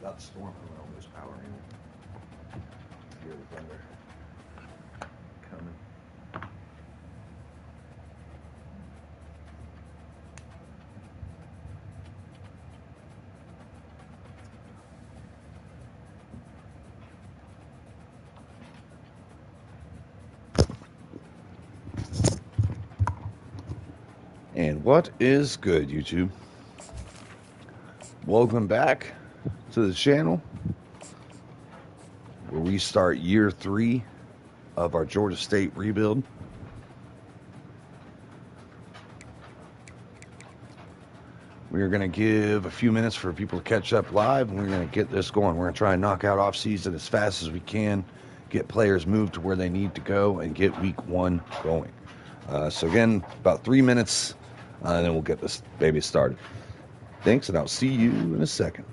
Got the storm coming on this power in. Hear the thunder coming. And what is good, YouTube? Welcome back to the channel where we start year 3 of our Georgia State rebuild. We are going to give a few minutes for people to catch up live, and we're going to get this going. We're going to try and knock out off-season as fast as we can, get players moved to where they need to go, and get week 1 going. So again, about 3 minutes, and then we'll get this baby started. Thanks, and I'll see you in a second.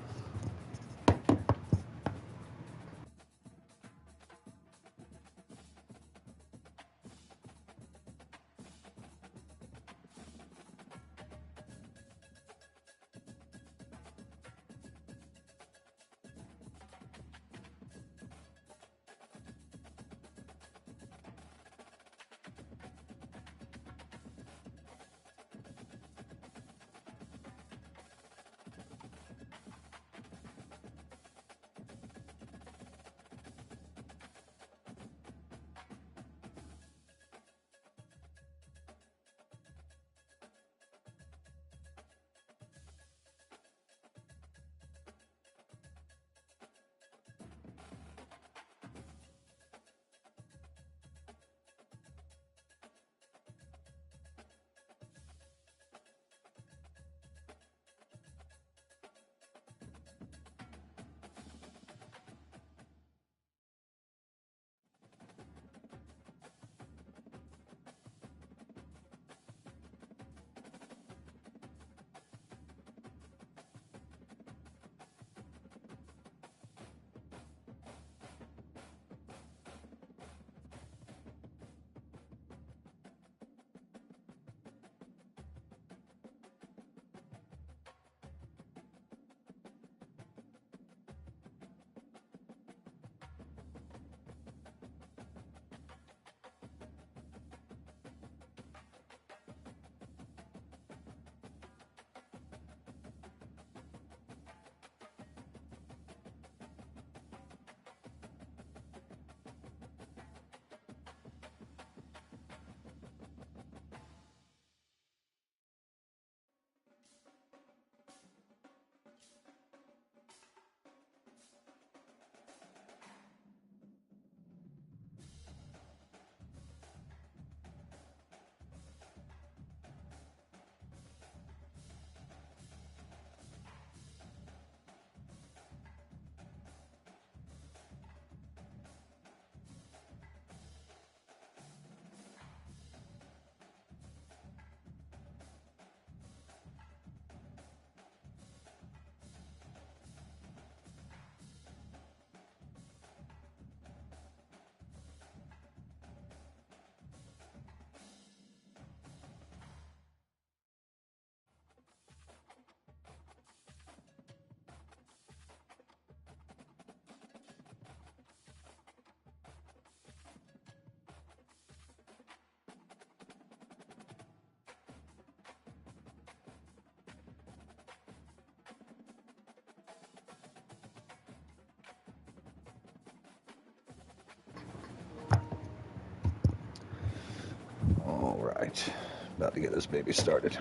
All right, about to get this baby started.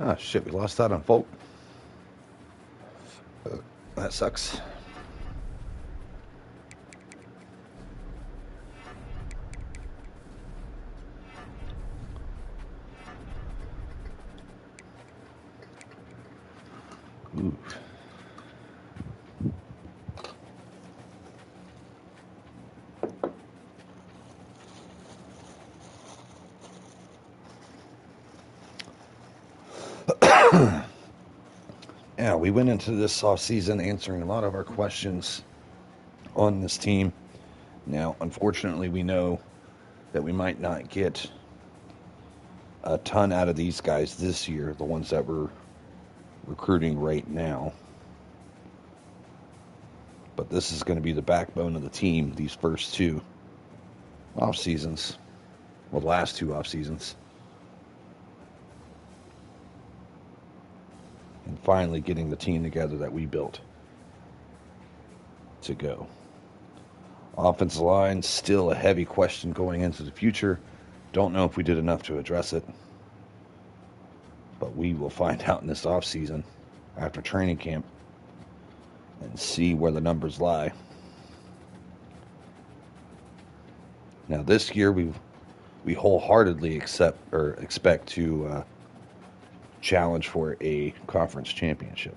Ah, shit, we lost out on Folk. That sucks. Yeah, we went into this offseason answering a lot of our questions on this team. Now, unfortunately, we know that we might not get a ton out of these guys this year, the ones that we're recruiting right now. But this is going to be the backbone of the team these first two off seasons. Well, the last two off seasons. And finally getting the team together that we built to go. Offensive line, still a heavy question going into the future. Don't know if we did enough to address it. But we will find out in this offseason after training camp and see where the numbers lie. Now this year we wholeheartedly expect to challenge for a conference championship.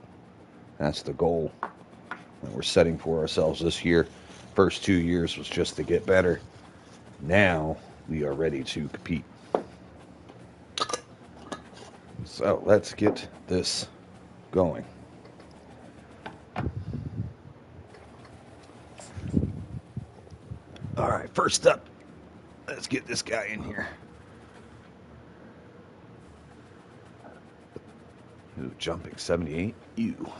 That's the goal that we're setting for ourselves this year. First 2 years was just to get better. Now we are ready to compete. So let's get this going. All right, first up, let's get this guy in here. Ooh, jumping 78. Ew.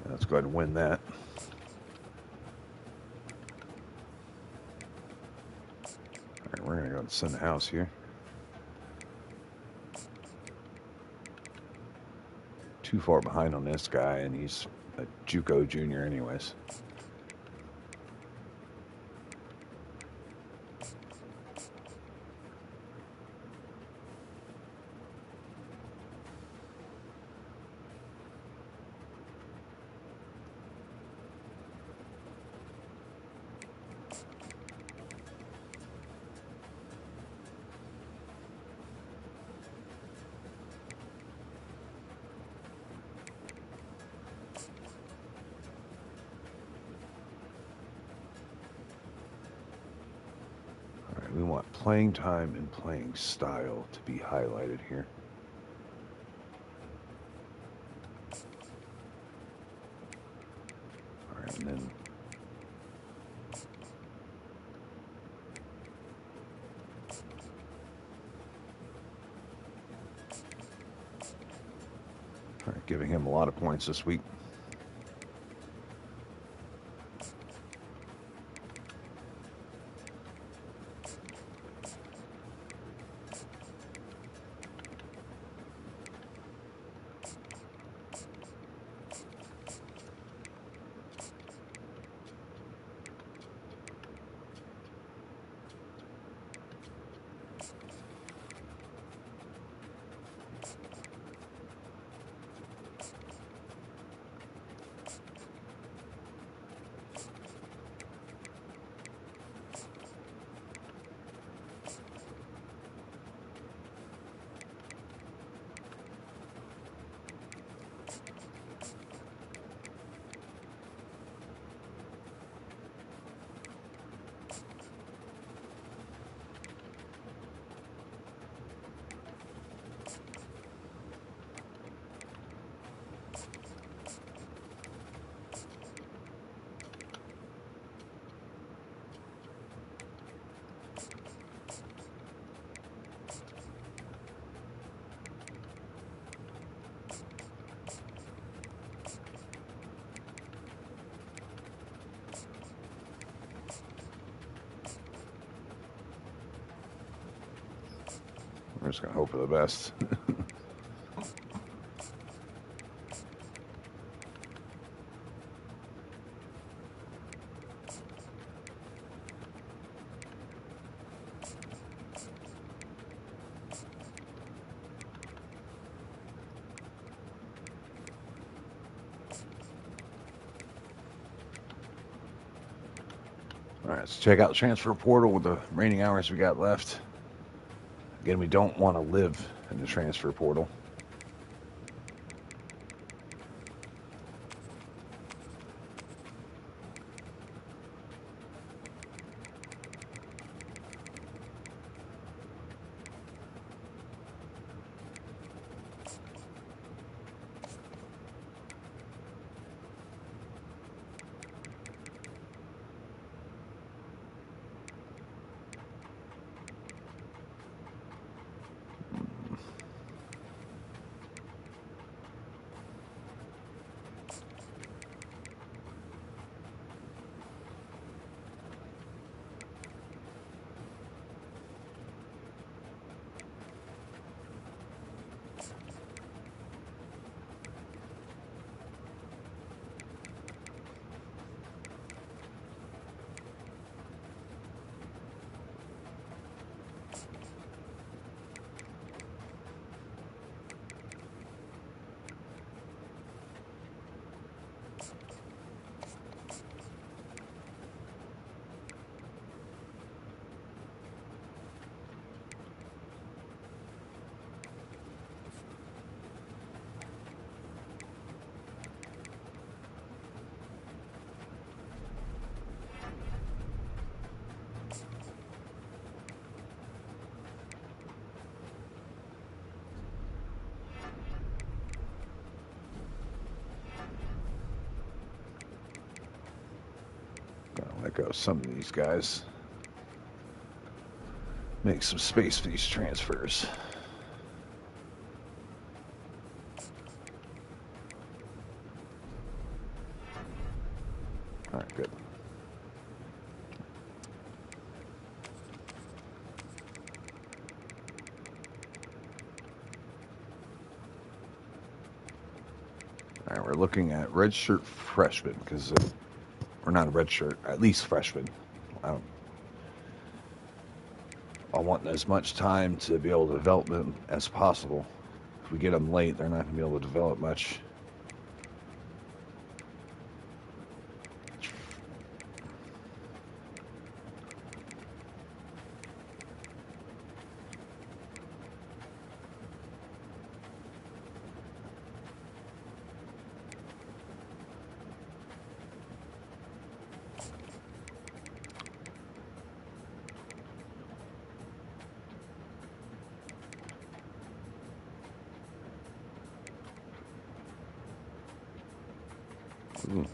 Let's go ahead and win that. All right, we're going to go to send the house here. Too far behind on this guy, and he's a JUCO junior anyways. We want playing time and playing style to be highlighted here. All right, and then all right, giving him a lot of points this week. We're just going to hope for the best. All right, let's check out the transfer portal with the remaining hours we got left. Again, we don't want to live in the transfer portal. out some of these guys. Make some space for these transfers. All right, good. All right, we're looking at redshirt freshmen because we're not a redshirt, at least freshmen. I want as much time to be able to develop them as possible. If we get them late, they're not going to be able to develop much. Ooh.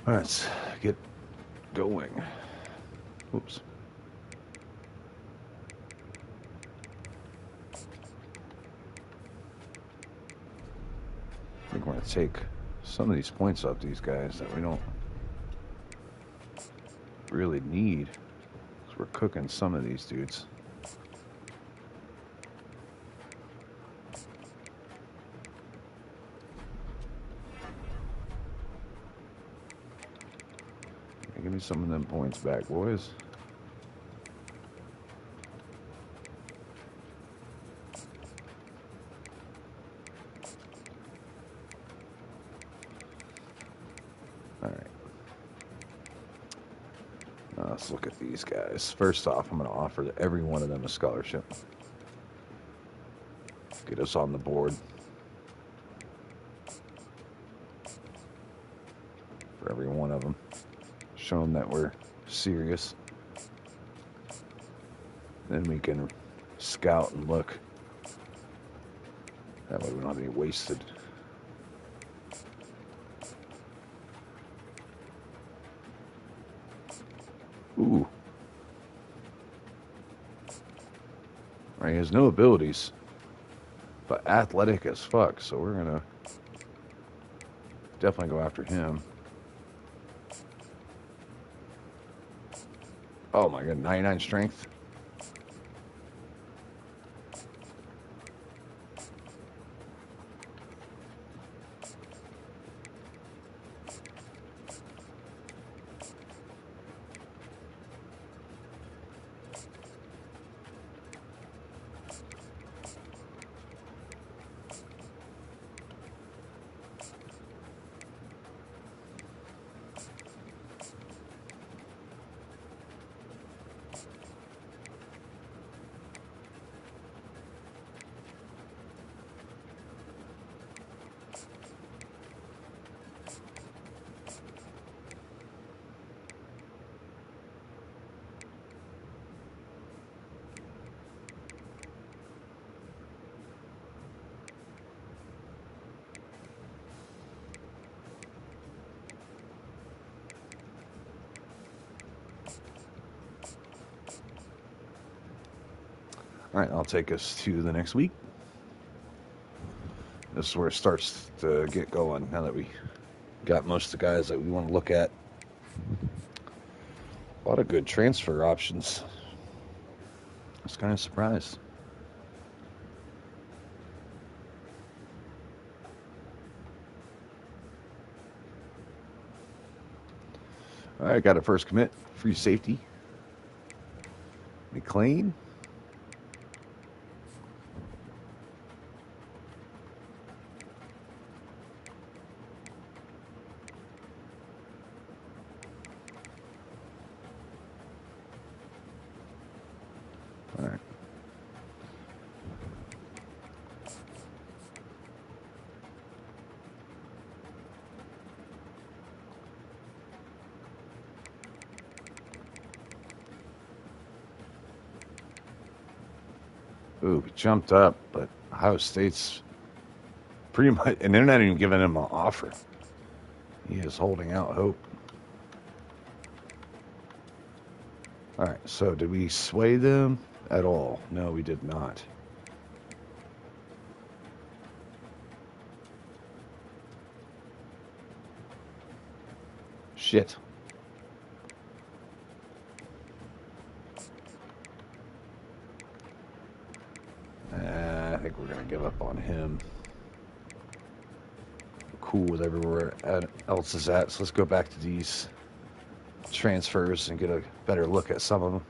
All right, let's get going. Oops. I think we're going to take some of these points off these guys that we don't really need. So we're cooking some of these dudes. Give me some of them points back, boys. All right. Now let's look at these guys. First off, I'm going to offer every one of them a scholarship. Get us on the board. For every one of them. Show them that we're serious. Then we can scout and look. That way we don't have any wasted. Ooh. All right, he has no abilities, but athletic as fuck, so we're going to definitely go after him. Oh my god, 99 strength. All right, I'll take us to the next week. This is where it starts to get going now that we got most of the guys that we want to look at. A lot of good transfer options. I was kind of surprised. All right, got a first commit. Free safety. McLean. All right. Ooh, we jumped up, but Ohio State's pretty much, and they're not even giving him an offer. He is holding out hope. All right, so did we sway them at all? No, we did not. Shit. I think we're going to give up on him. Cool with everywhere else is at, so let's go back to these transfers and get a better look at some of them.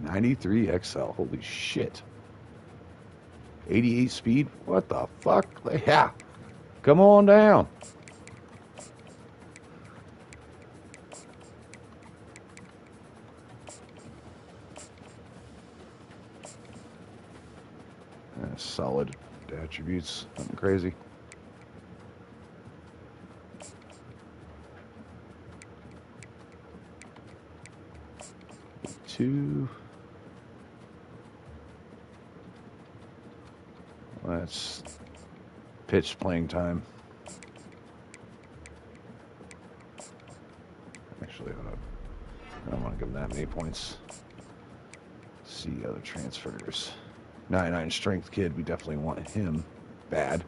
'93 XL, holy shit. 88 speed, what the fuck? Yeah, come on down. Solid attributes, nothing crazy. Two. Well, that's pitch playing time. Actually, I don't want to give him that many points. Let's see other transfers. 99 strength kid, we definitely want him bad.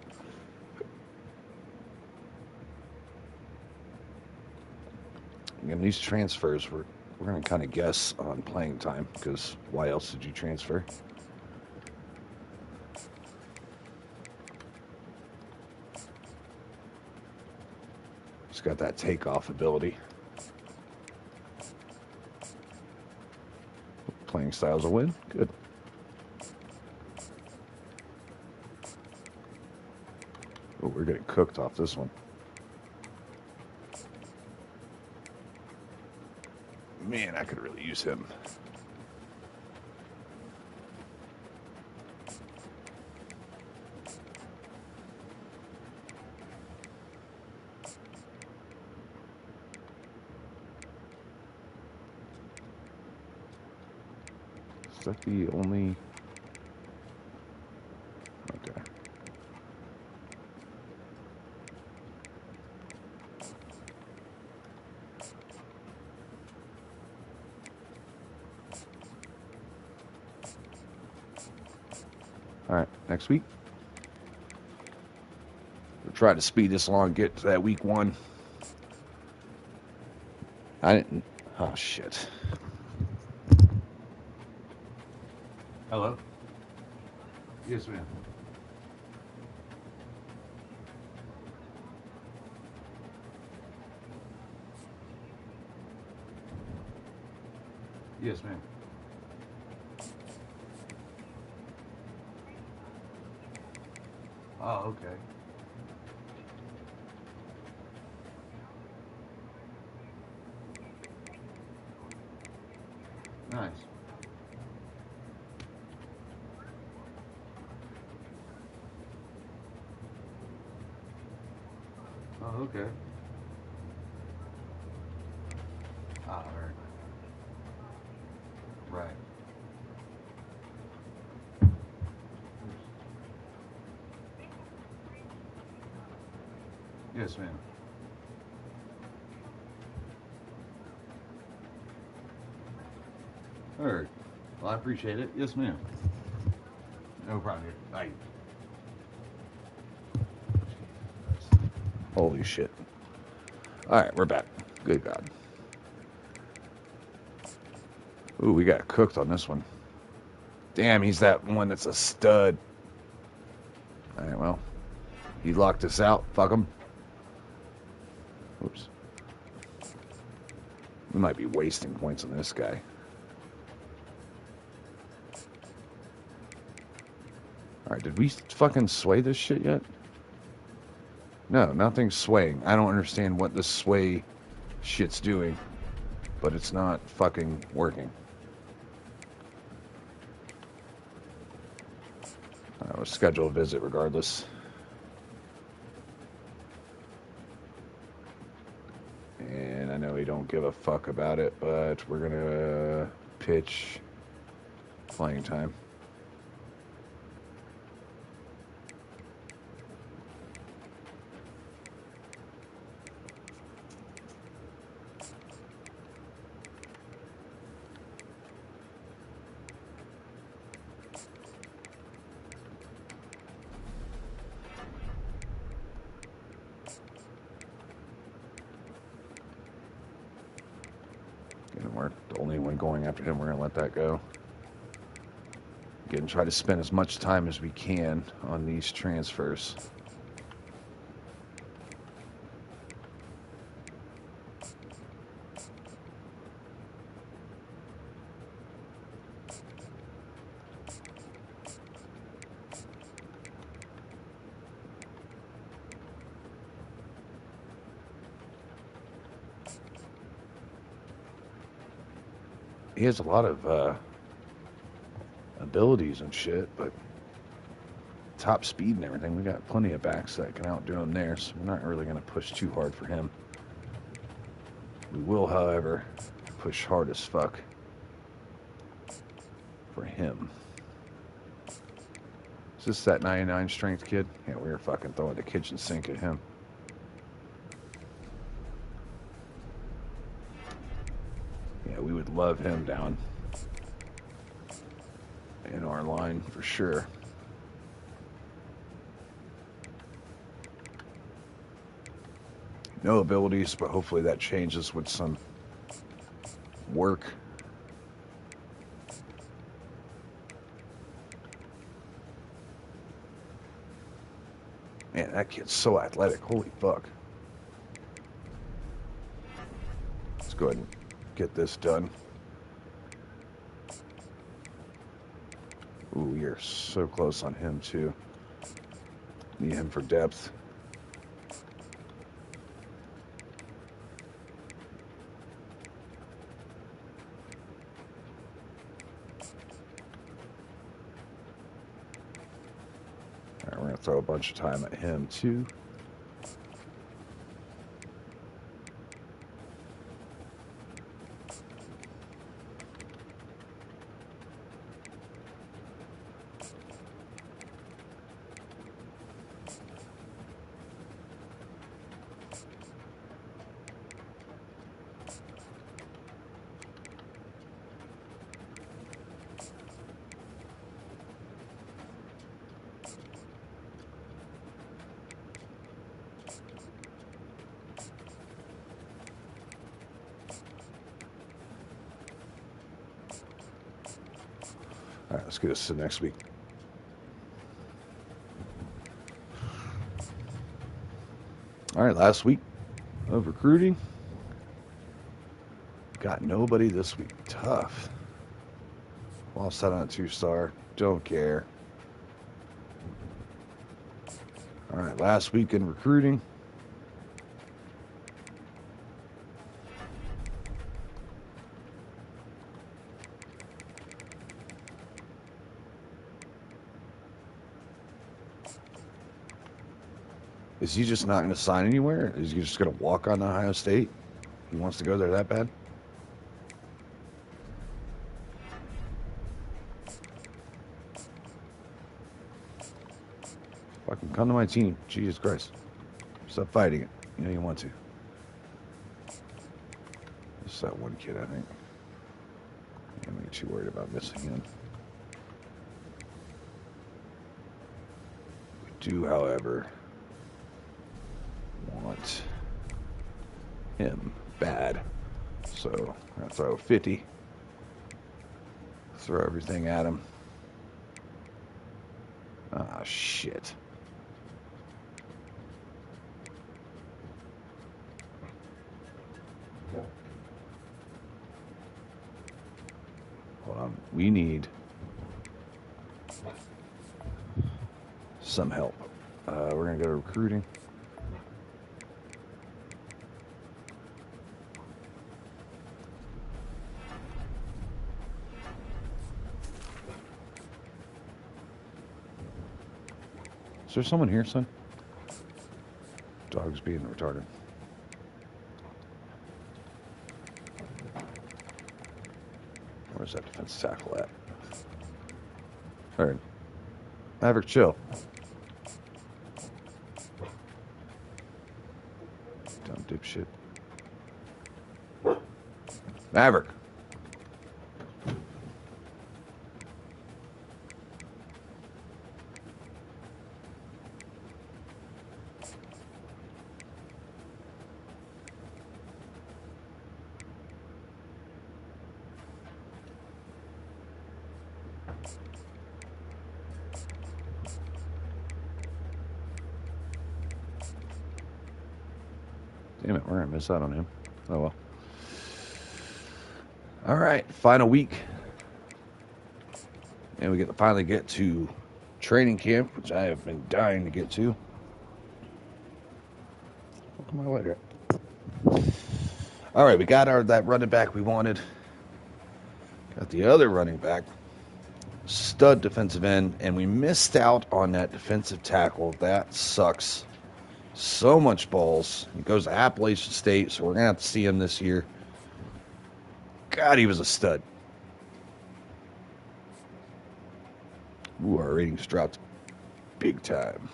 Again, these transfers, we're going to kind of guess on playing time, because why else did you transfer? He's got that takeoff ability. Playing styles a win, good. Oh, we're getting cooked off this one. Man, I could really use him. Is that the only... Okay. All right, next week. We'll try to speed this along, get to that week one. I didn't... Oh, shit. Hello? Yes, ma'am. Yes, ma'am. Oh, okay. Nice. Oh, okay. Ah, very nice. Right. Yes, ma'am. All right. Well, I appreciate it. Yes, ma'am. No problem. Bye. Holy shit. All right, we're back. Good God. Ooh, we got cooked on this one. Damn, he's that one that's a stud. All right, well, he locked us out. Fuck him. Oops. We might be wasting points on this guy. All right, did we fucking sway this shit yet? No, nothing's swaying. I don't understand what this sway shit's doing, but it's not fucking working. We'll schedule a visit regardless. And I know we don't give a fuck about it, but we're gonna pitch playing time. We're the only one going after him. We're going to let that go. Again, try to spend as much time as we can on these transfers. He has a lot of abilities and shit, but top speed and everything, we got plenty of backs that can outdo him there, so we're not really going to push too hard for him. We will, however, push hard as fuck for him. Is this that 99 strength kid? Yeah, we were fucking throwing the kitchen sink at him. Yeah, we would love him down in our line for sure. No abilities, but hopefully that changes with some work. Man, that kid's so athletic. Holy fuck. Let's go ahead and get this done. Ooh, we are so close on him, too. Need him for depth. All right, we're going to throw a bunch of time at him, too. All right, let's get us to next week. All right, last week of recruiting. Got nobody this week. Tough. Lost out on a 2-star. Don't care. All right, last week in recruiting. Is he just not going to sign anywhere? Is he just going to walk on to Ohio State? He wants to go there that bad? Fucking come to my team. Jesus Christ. Stop fighting it. You know you want to. Just that one kid, I think. Let me too worried about missing him. We do, however, want him bad. So I'm going to throw 50. Throw everything at him. Ah, shit. Hold on. We need some help. We're going to go to recruiting. Is there someone here, son? Dog's being retarded. Where's that defensive tackle at? All right. Maverick, chill. Dumb dipshit. Maverick. Damn it, we're going to miss out on him. Oh, well. All right, final week. And we get to finally get to training camp, which I have been dying to get to. Look at my way. All right, we got that running back we wanted. Got the other running back. Stud defensive end. And we missed out on that defensive tackle. That sucks. So much balls. He goes to Appalachian State, so we're going to have to see him this year. God, he was a stud. Ooh, our ratings dropped big time.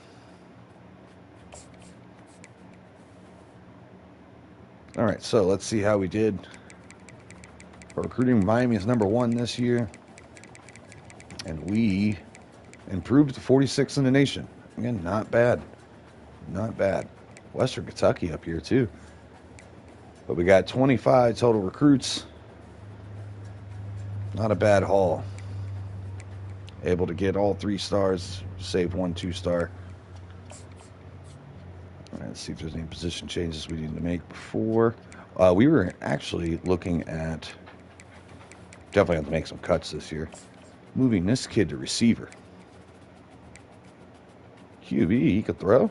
All right, so let's see how we did. For recruiting, Miami is #1 this year. And we improved to 46 in the nation. Again, not bad. Not bad. Western Kentucky up here, too. But we got 25 total recruits. Not a bad haul. Able to get all 3 stars, save 1 2-star. All right, let's see if there's any position changes we need to make before. We were actually looking at, definitely have to make some cuts this year. Moving this kid to receiver. QB, he could throw.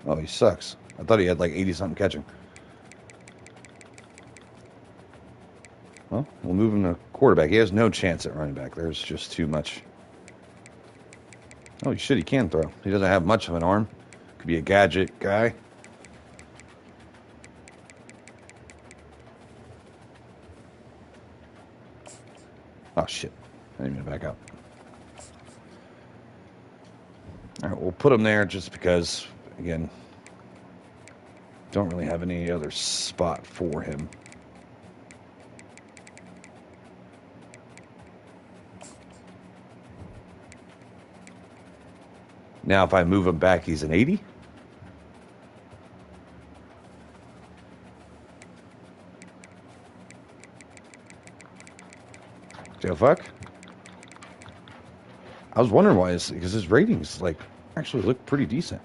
Oh, he sucks. I thought he had like 80-something catching. Well, we'll move him to quarterback. He has no chance at running back. There's just too much. Oh, shit, he can throw. He doesn't have much of an arm. Could be a gadget guy. Oh, shit. I didn't mean to back up. All right, we'll put him there just because, again, don't really have any other spot for him. Now, if I move him back, he's an 80. The fuck? I was wondering why, because his ratings like actually look pretty decent.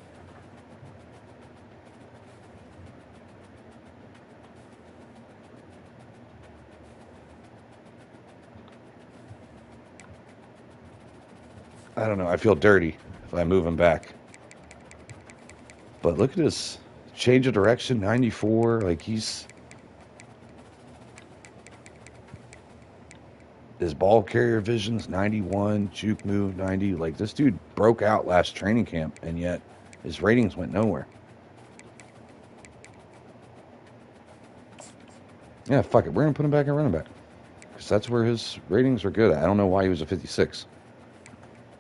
I don't know. I feel dirty if I move him back. But look at his change of direction, 94. Like he's... His ball carrier vision's 91, juke move 90. Like this dude broke out last training camp, and yet his ratings went nowhere. Yeah, fuck it. We're gonna put him back at running back because that's where his ratings are good. I don't know why he was a 56.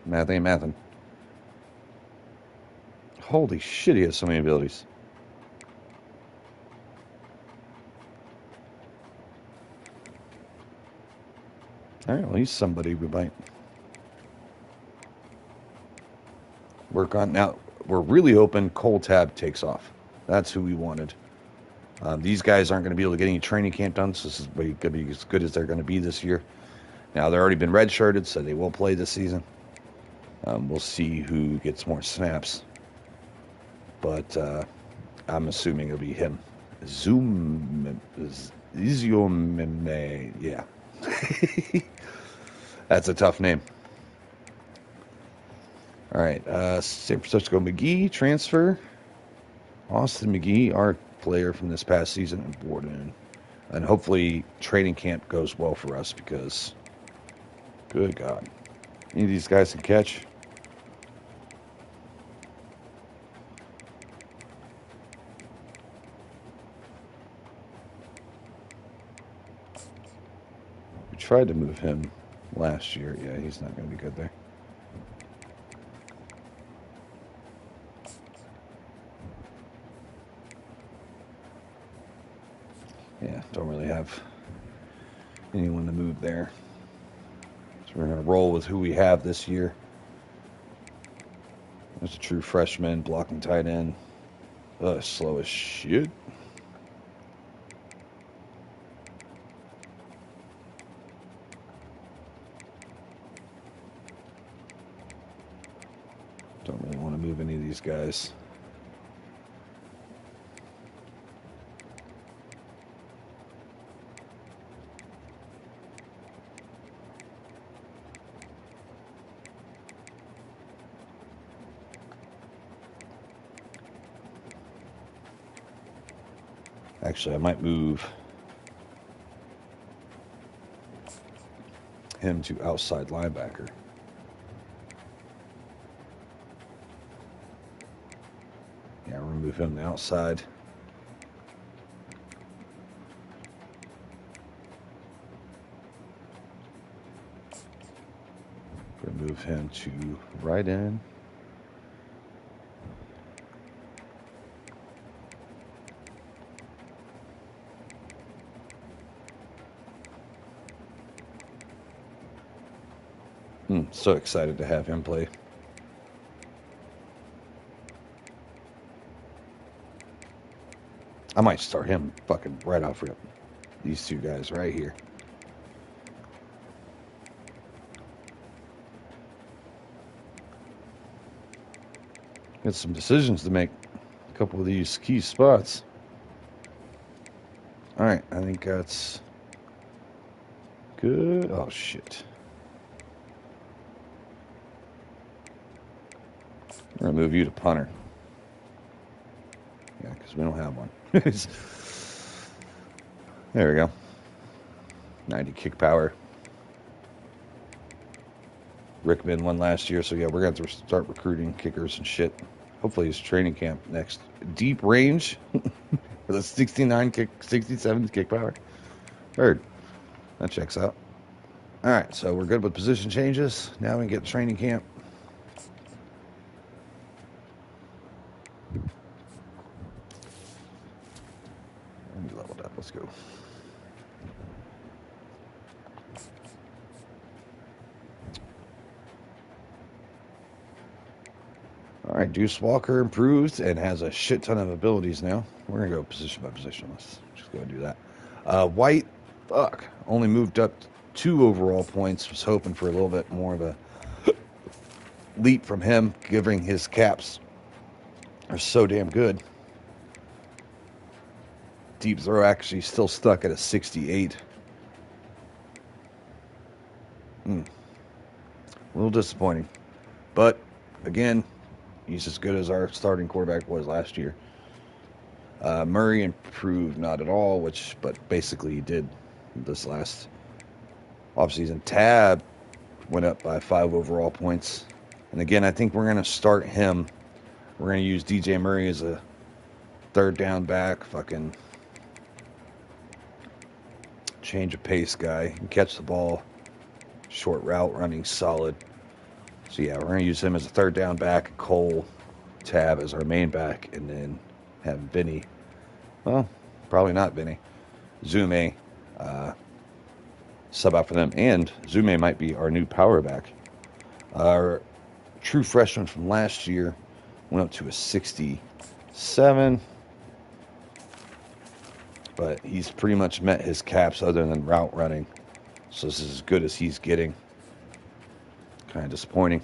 Math ain't mathin'. Holy shit, he has so many abilities. All right, well, he's somebody we might work on. Now, we're really hoping Cole Tab takes off. That's who we wanted. These guys aren't going to be able to get any training camp done, so this is going to be as good as they're going to be this year. Now, they've already been redshirted, so they will play this season. We'll see who gets more snaps. But I'm assuming it'll be him. Iziomene, yeah. That's a tough name. All right, San Francisco McGee transfer. Austin McGee, our player from this past season, and Borden. And hopefully training camp goes well for us because, good God, any of these guys can catch. We tried to move him last year. Yeah, he's not going to be good there. Yeah, don't really have anyone to move there. So we're going to roll with who we have this year. There's a true freshman blocking tight end. Slow as shit. Don't really want to move any of these guys. Actually, I might move him to outside linebacker. Yeah, remove him to outside. Remove him to right end. So excited to have him play. I might start him fucking right off rip. These two guys right here. Got some decisions to make. A couple of these key spots. All right, I think that's good. Oh, shit. We're going to move you to punter. Yeah, because we don't have one. There we go. 90 kick power. Rickman won last year, so yeah, we're going to have to start recruiting kickers and shit. Hopefully it's training camp next. Deep range with a 67 kick power. Heard. That checks out. All right, so we're good with position changes. Now we can get training camp. And leveled up. Let's go. All right, Deuce Walker improves and has a shit ton of abilities now. We're going to go position by position. Let's just go and do that. White, fuck, only moved up 2 overall points. Was hoping for a little bit more of a leap from him, given his caps are so damn good. Deep throw actually still stuck at a 68. A little disappointing. But, again, he's as good as our starting quarterback was last year. Murray improved not at all, but basically he did this last offseason. Tab went up by 5 overall points. And again, I think we're going to start him. We're going to use DJ Murray as a third down back. Fucking change of pace guy. He can catch the ball. Short route running solid. So yeah, we're going to use him as a third down back. Cole Tab as our main back. And then have Vinny. Well, probably not Vinny. Zume. sub out for them. And Zume might be our new power back. Our true freshman from last year went up to a 67. But he's pretty much met his caps other than route running. So this is as good as he's getting. Kind of disappointing.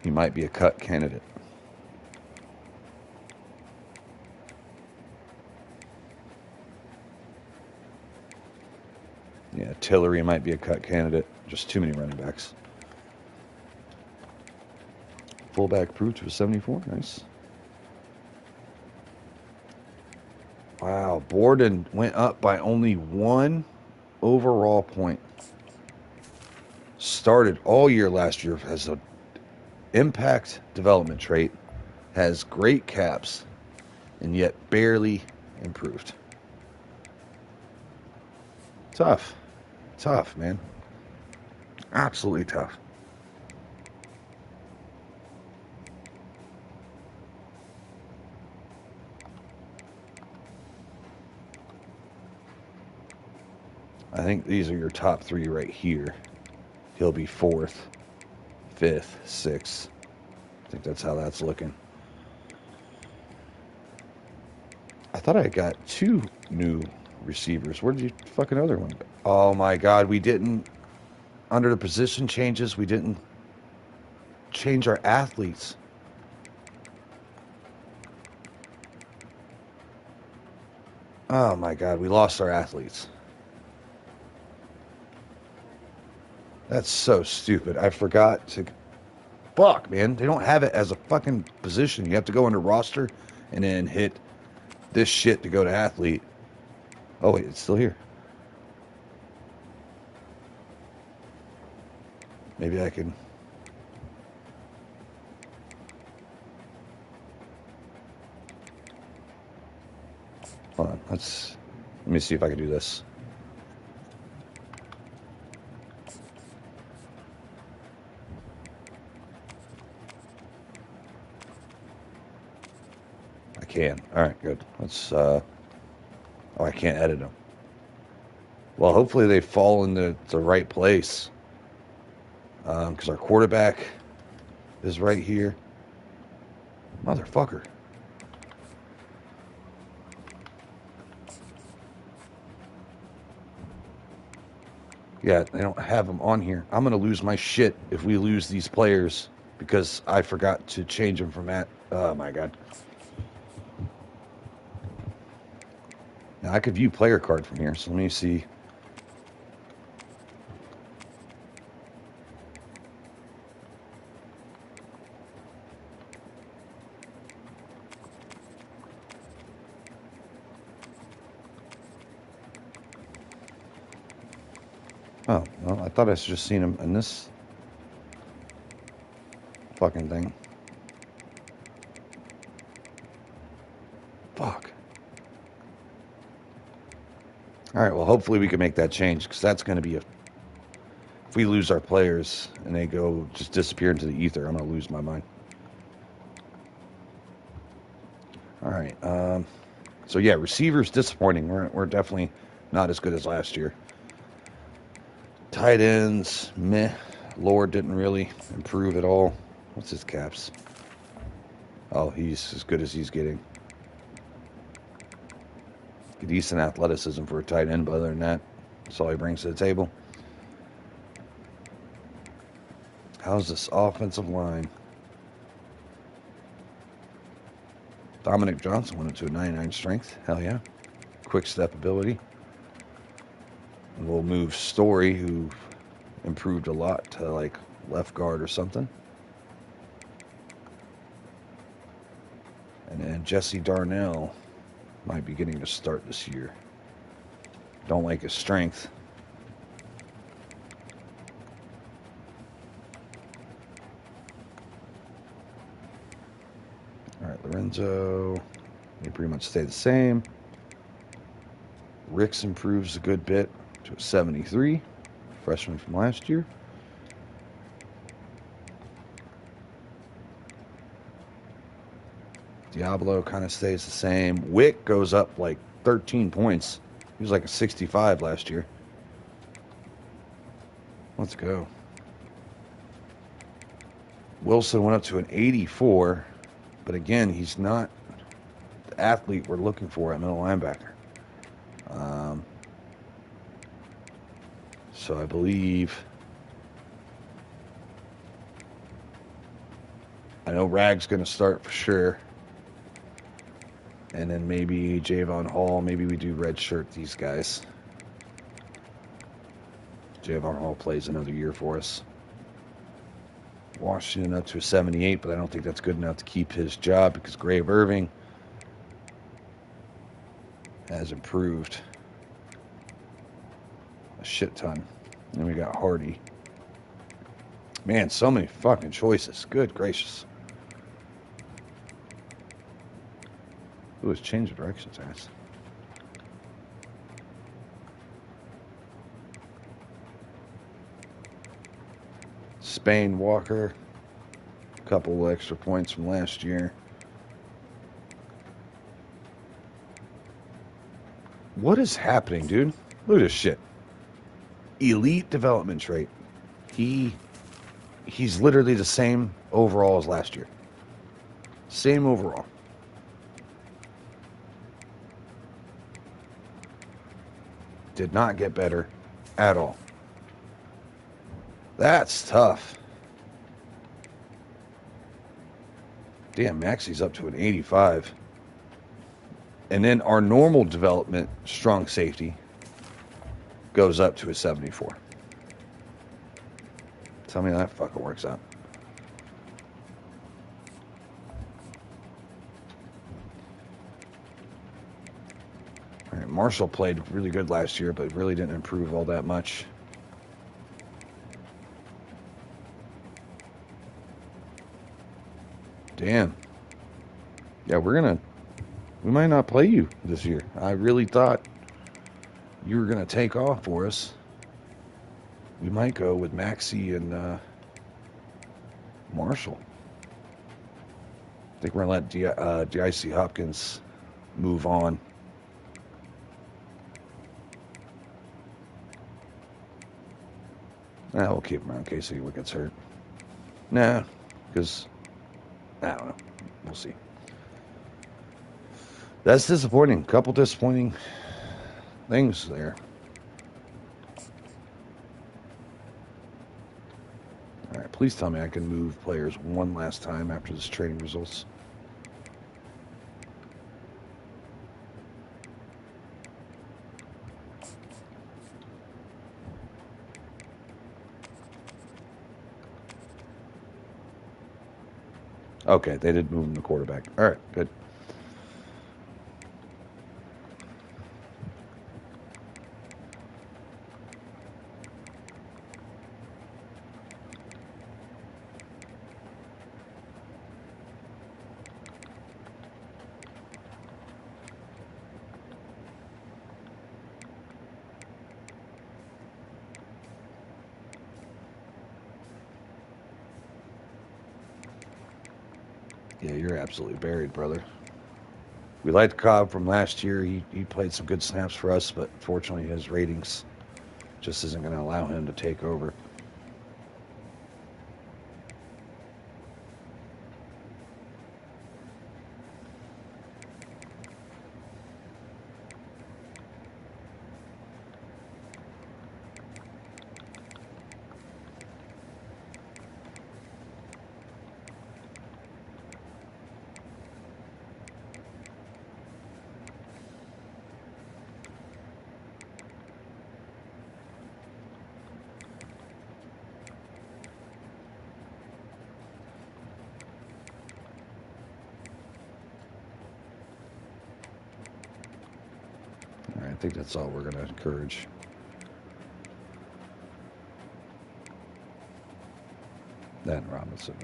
He might be a cut candidate. Yeah, Tillery might be a cut candidate. Just too many running backs. Fullback proved to a 74. Nice. Wow, Borden went up by only 1 overall point. Started all year last year as an impact development trait. Has great caps, and yet barely improved. Tough. Tough, man. Absolutely tough. I think these are your top 3 right here. He'll be 4th, 5th, 6th. I think that's how that's looking. I thought I got 2 new receivers. Where did you fucking other one go? Oh my God, we didn't, under the position changes, we didn't change our athletes. Oh my God, we lost our athletes. That's so stupid. I forgot to... Fuck, man. They don't have it as a fucking position. You have to go under roster and then hit this shit to go to athlete. Oh, wait, it's still here. Maybe I can... Hold on. Let me see if I can do this. Can. All right, good. Let's, oh, I can't edit them. Well, hopefully they fall in the right place. Because our quarterback is right here. Motherfucker. Yeah, they don't have them on here. I'm going to lose my shit if we lose these players because I forgot to change them from at. Oh, my God. Now, I could view player card from here, so let me see. Oh, well, I thought I just seen him in this fucking thing. Fuck. All right, well, hopefully we can make that change because that's going to be a... If we lose our players and they go just disappear into the ether, I'm going to lose my mind. All right. So, yeah, receivers disappointing. We're definitely not as good as last year. Tight ends, meh. Lord didn't really improve at all. What's his caps? Oh, he's as good as he's getting. Decent athleticism for a tight end, but other than that, that's all he brings to the table. How's this offensive line? Dominic Johnson went up to a 99 strength. Hell yeah. Quick step ability. And we'll move Story, who improved a lot, to like left guard or something. And then Jesse Darnell might be getting to start this year. Don't like his strength. All right, Lorenzo, they pretty much stay the same. Ricks improves a good bit to a 73, freshman from last year. Diablo kind of stays the same. Wick goes up like 13 points. He was like a 65 last year. Let's go. Wilson went up to an 84, but again, he's not the athlete we're looking for at middle linebacker. So I believe, I know Rag's going to start for sure. And then maybe Javon Hall. Maybe we do red shirt these guys. Javon Hall plays another year for us. Washington up to a 78, but I don't think that's good enough to keep his job because Grave Irving has improved a shit ton. And then we got Hardy. Man, so many fucking choices. Good gracious. Ooh, it's changed directions, ass. Spain Walker. A couple extra points from last year. What is happening, dude? Look at this shit. Elite development trait. He's literally the same overall as last year. Same overall. Did not get better at all. That's tough. Damn, Maxi's up to an 85. And then our normal development strong safety goes up to a 74. Tell me how that fucking works out. All right, Marshall played really good last year, but really didn't improve all that much. Damn. Yeah, we might not play you this year. I really thought you were going to take off for us. We might go with Maxie and Marshall. I think we're going to let D.I.C. Hopkins move on. Nah, we'll keep him around in case he gets hurt. Nah, because, I don't know. We'll see. That's disappointing. Couple disappointing things there. All right, please tell me I can move players one last time after this training results. Okay, they did move him to quarterback. All right, good. Yeah, you're absolutely buried, brother. We liked Cobb from last year. He played some good snaps for us, but unfortunately his ratings just isn't going to allow him to take over. I think that's all we're going to encourage. That and Robinson.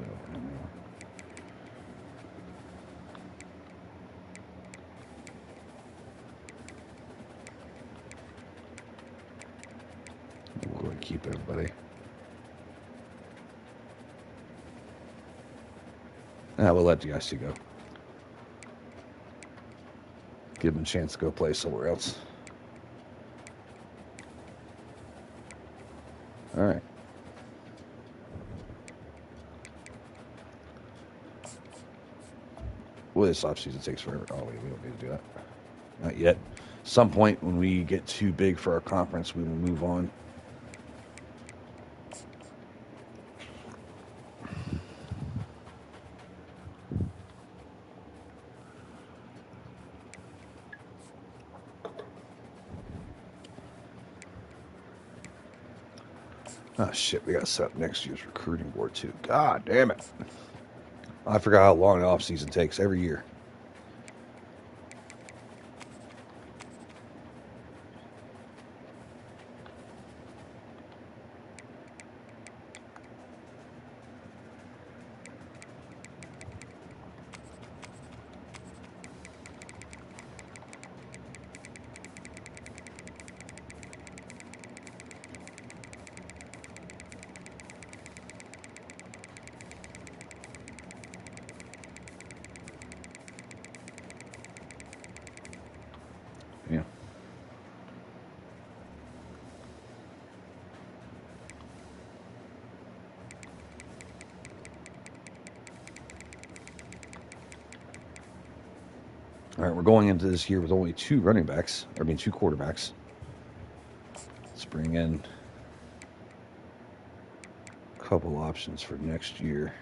We'll go and keep everybody. We'll let the IC go. Give him a chance to go play somewhere else. All right. Boy, this offseason takes forever. Oh, wait, we don't need to do that. Not yet. Some point when we get too big for our conference, we will move on. Oh, shit, we got to set up next year's recruiting board, too. God damn it. I forgot how long the offseason takes every year. Yeah. All right, we're going into this year with only two quarterbacks. Let's bring in a couple options for next year.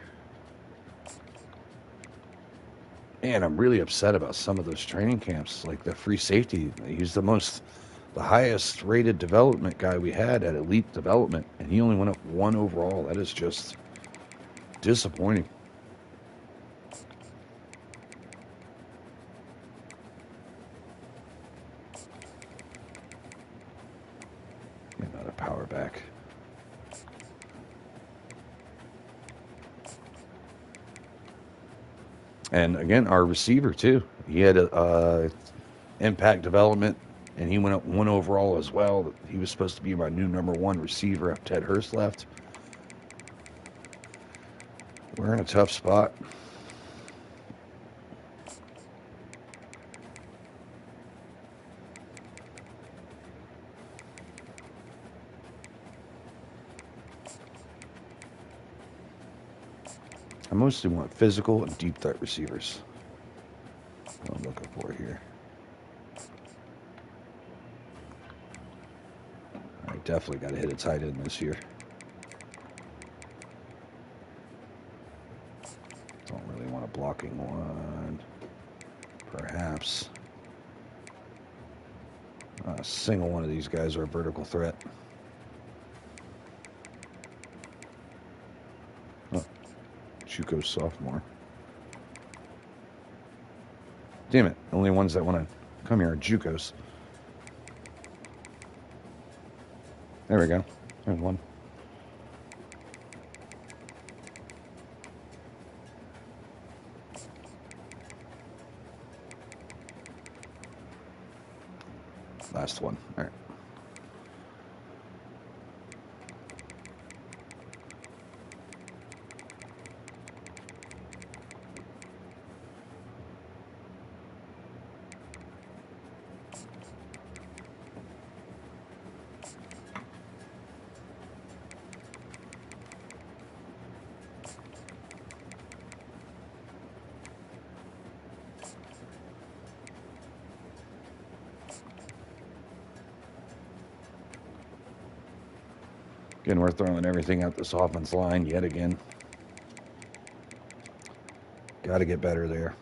Man, I'm really upset about some of those training camps, like the free safety. He's the highest rated development guy we had at elite development, and he only went up 1 overall. That is just disappointing. Another power back. And again, our receiver too. He had a impact development, and he went up 1 overall as well. He was supposed to be my new #1 receiver after Ted Hurst left. We're in a tough spot. I mostly want physical and deep threat receivers. What I'm looking for here. I definitely got to hit a tight end this year. Don't really want a blocking one. Perhaps. A single one of these guys are a vertical threat. Oh, Chuko's sophomore. Damn it. The only ones that want to come here are JUCOs. There we go. There's one. Last one. All right. Again, we're throwing everything out this offense line yet again. Got to get better there.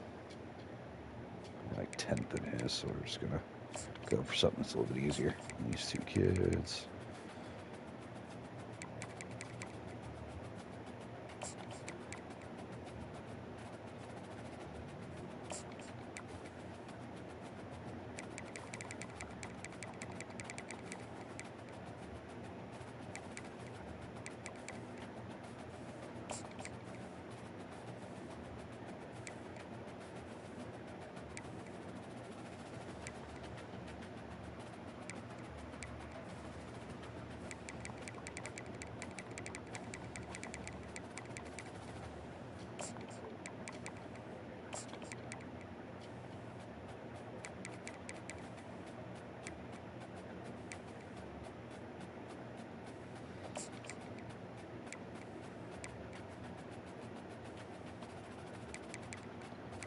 Like 10th in his, so we're just going to go for something that's a little bit easier. These two kids.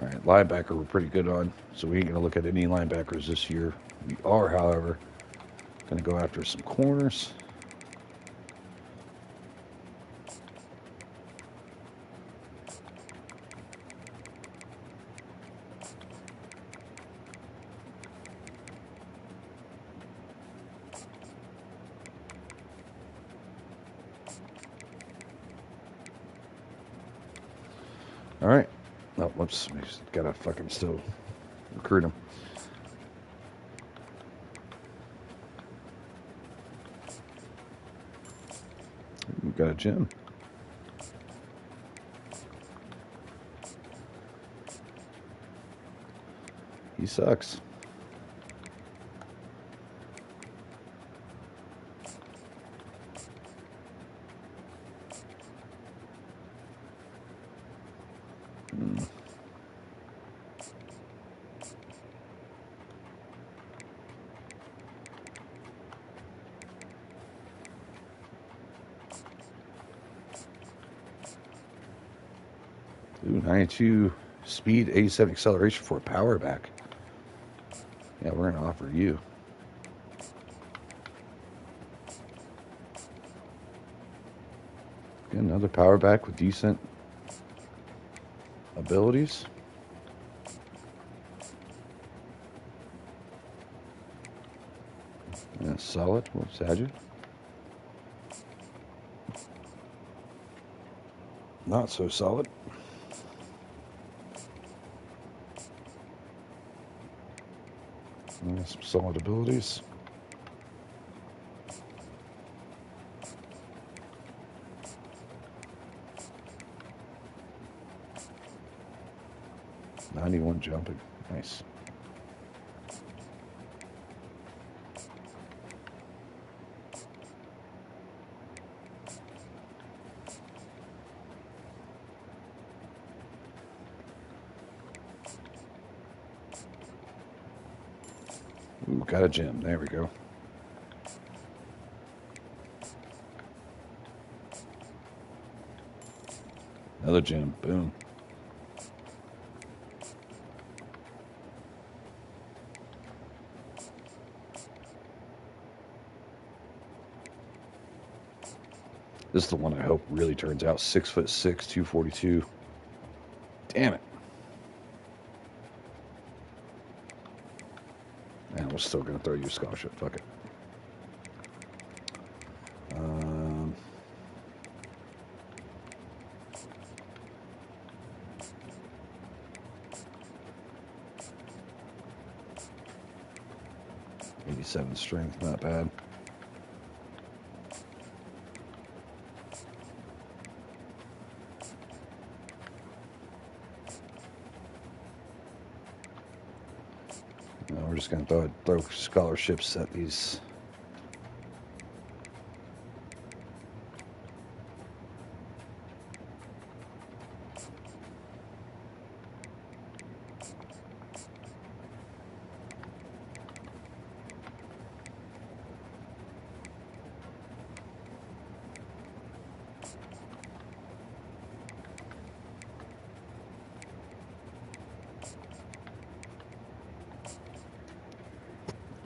All right, linebacker we're pretty good on, so we ain't going to look at any linebackers this year. We are, however, going to go after some corners. All right. Oh, whoops. We just got to fucking still recruit him. We've got a gym. He sucks. Ooh, 92 speed, 87 acceleration for a power back. Yeah, we're going to offer you. Again, another power back with decent abilities. Yeah, solid. We'll sad you. Not so solid. Yeah, some solid abilities. .91 jumping. Nice. Ooh, got a gem. There we go. Another gem. Boom. This is the one I hope really turns out. 6'6", 242. Damn it. Man, we're still going to throw you a scholarship. Fuck it. 87 strength, not bad. No, we're just going to throw scholarships at these.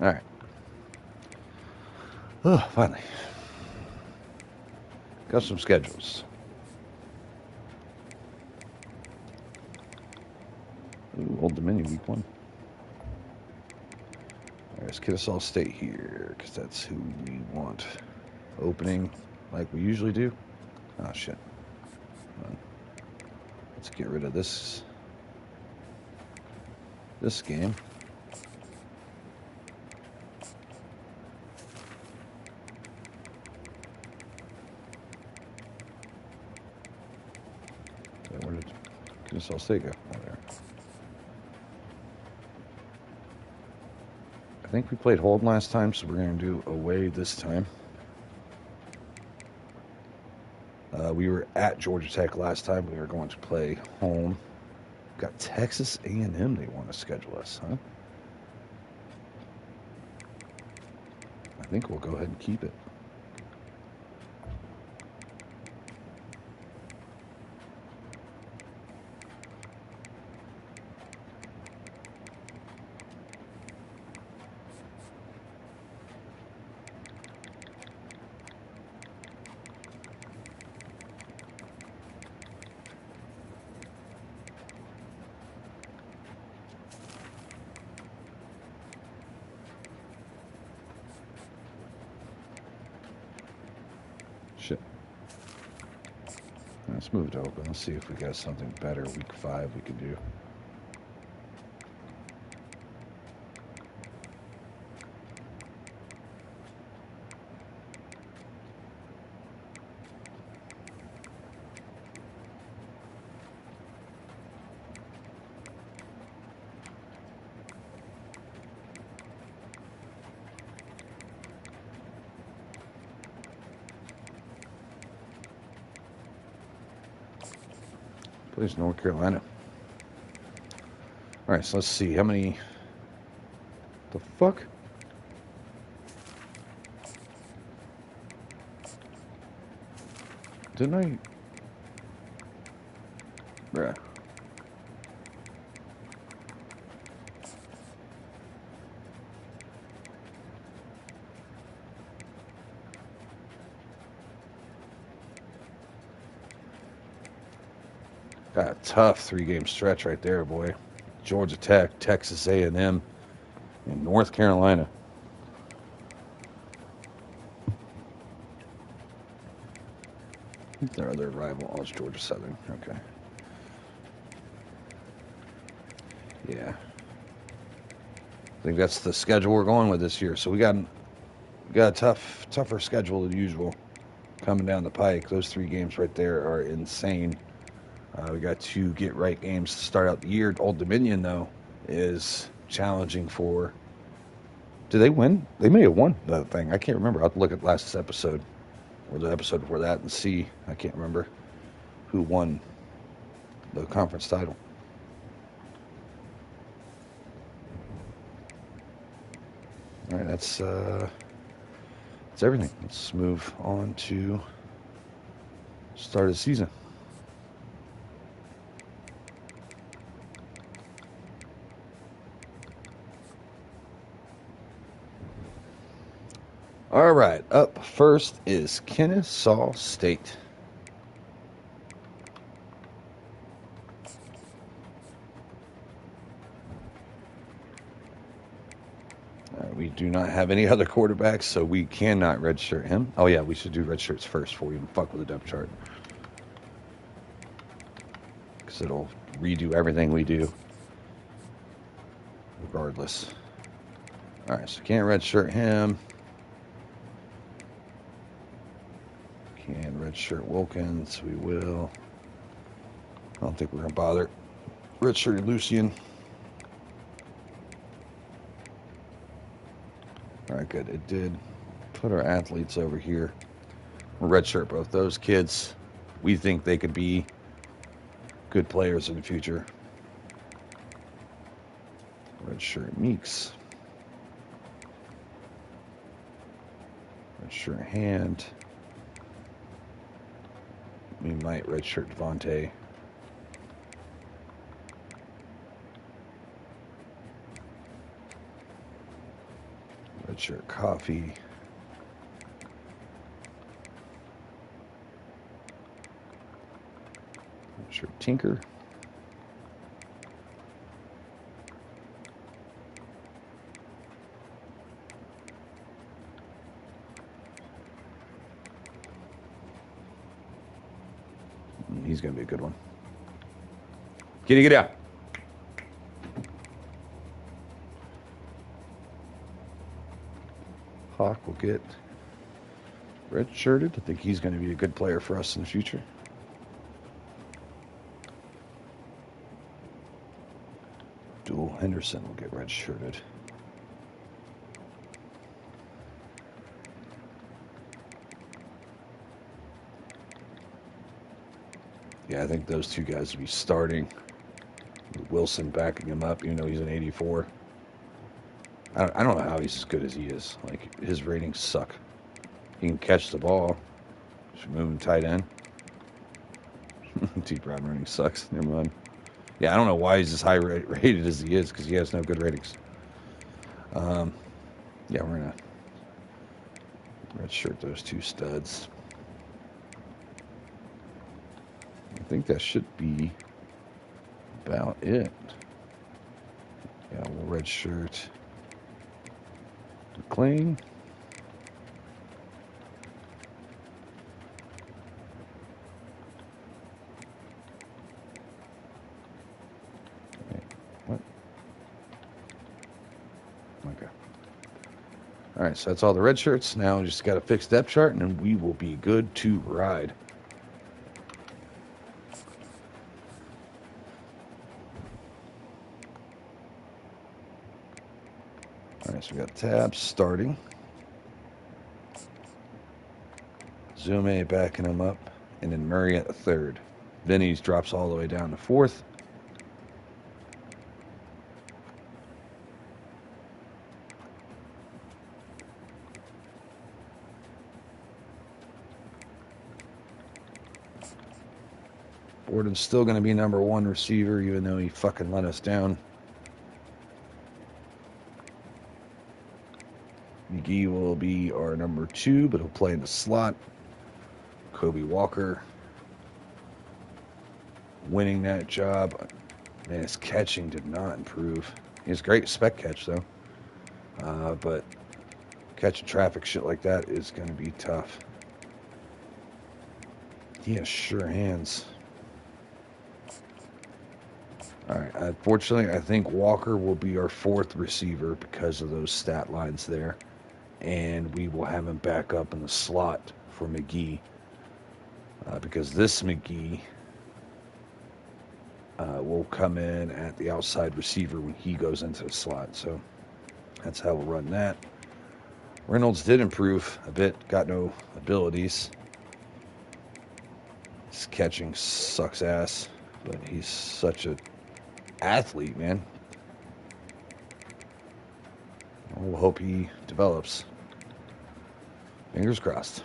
All right. Oh, finally. Got some schedules. Ooh, Old Dominion week 1. All right, let's get us all state here, because that's who we want. Opening like we usually do. Oh, shit. Let's get rid of this game. Where did Kennesaw State go? Oh, there. I think we played hold last time, so we're going to do away this time. We were at Georgia Tech last time. We were going to play home. Got Texas A&M they want to schedule us, huh? I think we'll go ahead and keep it. Let's move to open. Let's see if we got something better. Week 5 we can do. Plays North Carolina. All right, so let's see how many. The fuck? Didn't I? Bruh. Got a tough 3-game stretch right there, boy. Georgia Tech, Texas A&M, and North Carolina. Their other rival, oh, it's Georgia Southern. Okay. Yeah. I think that's the schedule we're going with this year. So we got a tougher schedule than usual coming down the pike. Those 3 games right there are insane. We got 2 get-right games to start out the year. Old Dominion, though, is challenging for... Did they win? They may have won that thing. I can't remember. I'll have to look at last episode or the episode before that and see. I can't remember who won the conference title. All right, that's everything. Let's move on to start of the season. All right, up first is Kennesaw State. We do not have any other quarterbacks, so we cannot redshirt him. Oh, yeah, we should do red shirts first before we even fuck with the depth chart. Because it'll redo everything we do, regardless. All right, so can't redshirt him. Can redshirt Wilkins. We will. I don't think we're going to bother redshirting Lucian. All right, good. It did put our athletes over here. We'll redshirt both those kids. We think they could be good players in the future. Redshirt Meeks. Redshirt Hand. We might redshirt Devontae. Redshirt Coffee. Redshirt Tinker. He's going to be a good one. Kitty, get out. Hawk will get redshirted. I think he's going to be a good player for us in the future. Dual Henderson will get redshirted. Yeah, I think those 2 guys will be starting. With Wilson backing him up, even though he's an 84. I don't know how he's as good as he is. Like, his ratings suck. He can catch the ball. Should move him tight end. T-Prod rating sucks. Never mind. Yeah, I don't know why he's as high rated as he is, because he has no good ratings. Yeah, we're going to redshirt those 2 studs. I think that should be about it. Yeah, we'll redshirt McLean. right, so that's all the red shirts. Now we just got to fix depth chart, and then we will be good to ride. All right, so we got tabs starting. Zume backing him up, and then Murray at the third. Vinny's drops all the way down to fourth. Borden's still going to be number one receiver, even though he fucking let us down. McGee will be our number two, but he'll play in the slot. Kobe Walker winning that job. Man, his catching did not improve. He has great spec catch, though. But catching traffic shit like that is going to be tough. He has sure hands. All right, unfortunately, I think Walker will be our fourth receiver because of those stat lines there. And we will have him back up in the slot for McGee. Because this McGee will come in at the outside receiver when he goes into the slot. So that's how we'll run that. Reynolds did improve a bit, got no abilities. His catching sucks ass, but he's such an athlete, man. We'll hope he develops. Fingers crossed.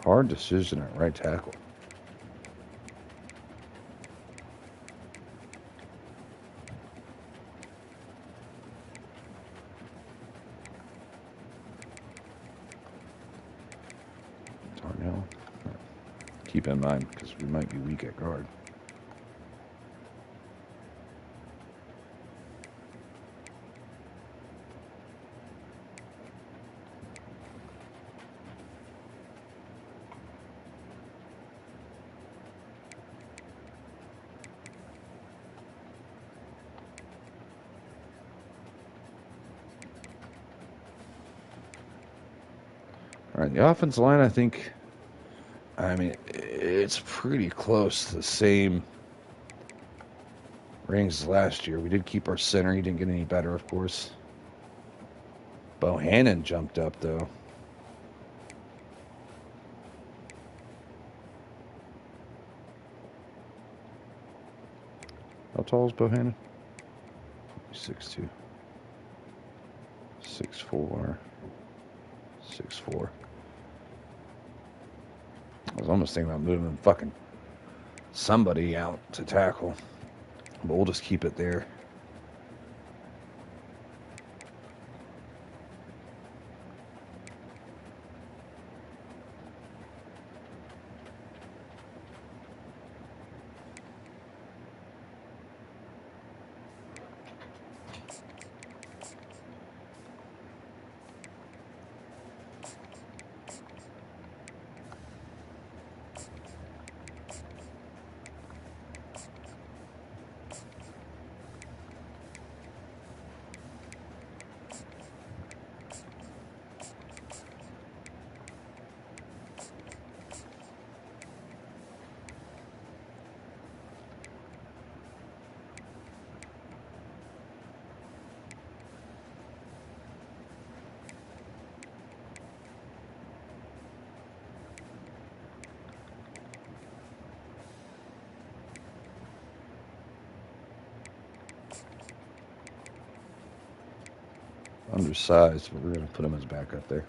Hard decision at right tackle. Darnell. Keep in mind, because we might be weak at guard. All right, the offensive line, I think, it's pretty close to the same rings as last year. We did keep our center. He didn't get any better, of course. Bohannon jumped up, though. How tall is Bohannon? 6'2". 6'4". 6'4". I was almost thinking about moving fucking somebody out to tackle. But we'll just keep it there. Undersized, but we're going to put him as backup there.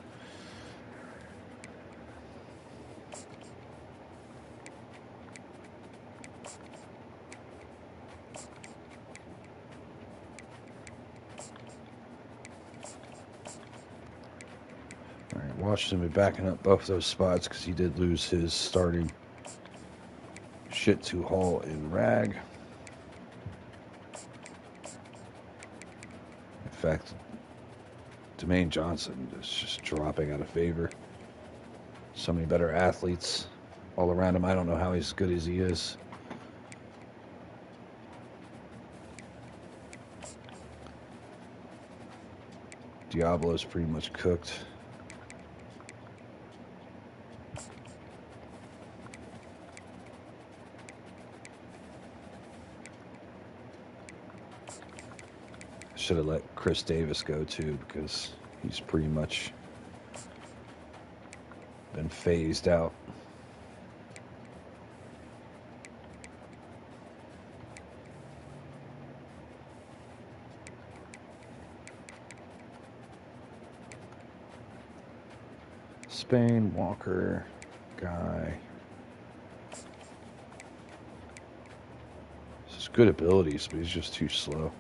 Washington be backing up both those spots because he did lose his starting shit to Hall and Rag. In fact, Demaine Johnson is just dropping out of favor. So many better athletes all around him. I don't know how he's as good as he is. Diablo's pretty much cooked. Should have let Chris Davis go too, because he's pretty much been phased out. Spain, Walker, Guy. This is good abilities, but he's just too slow.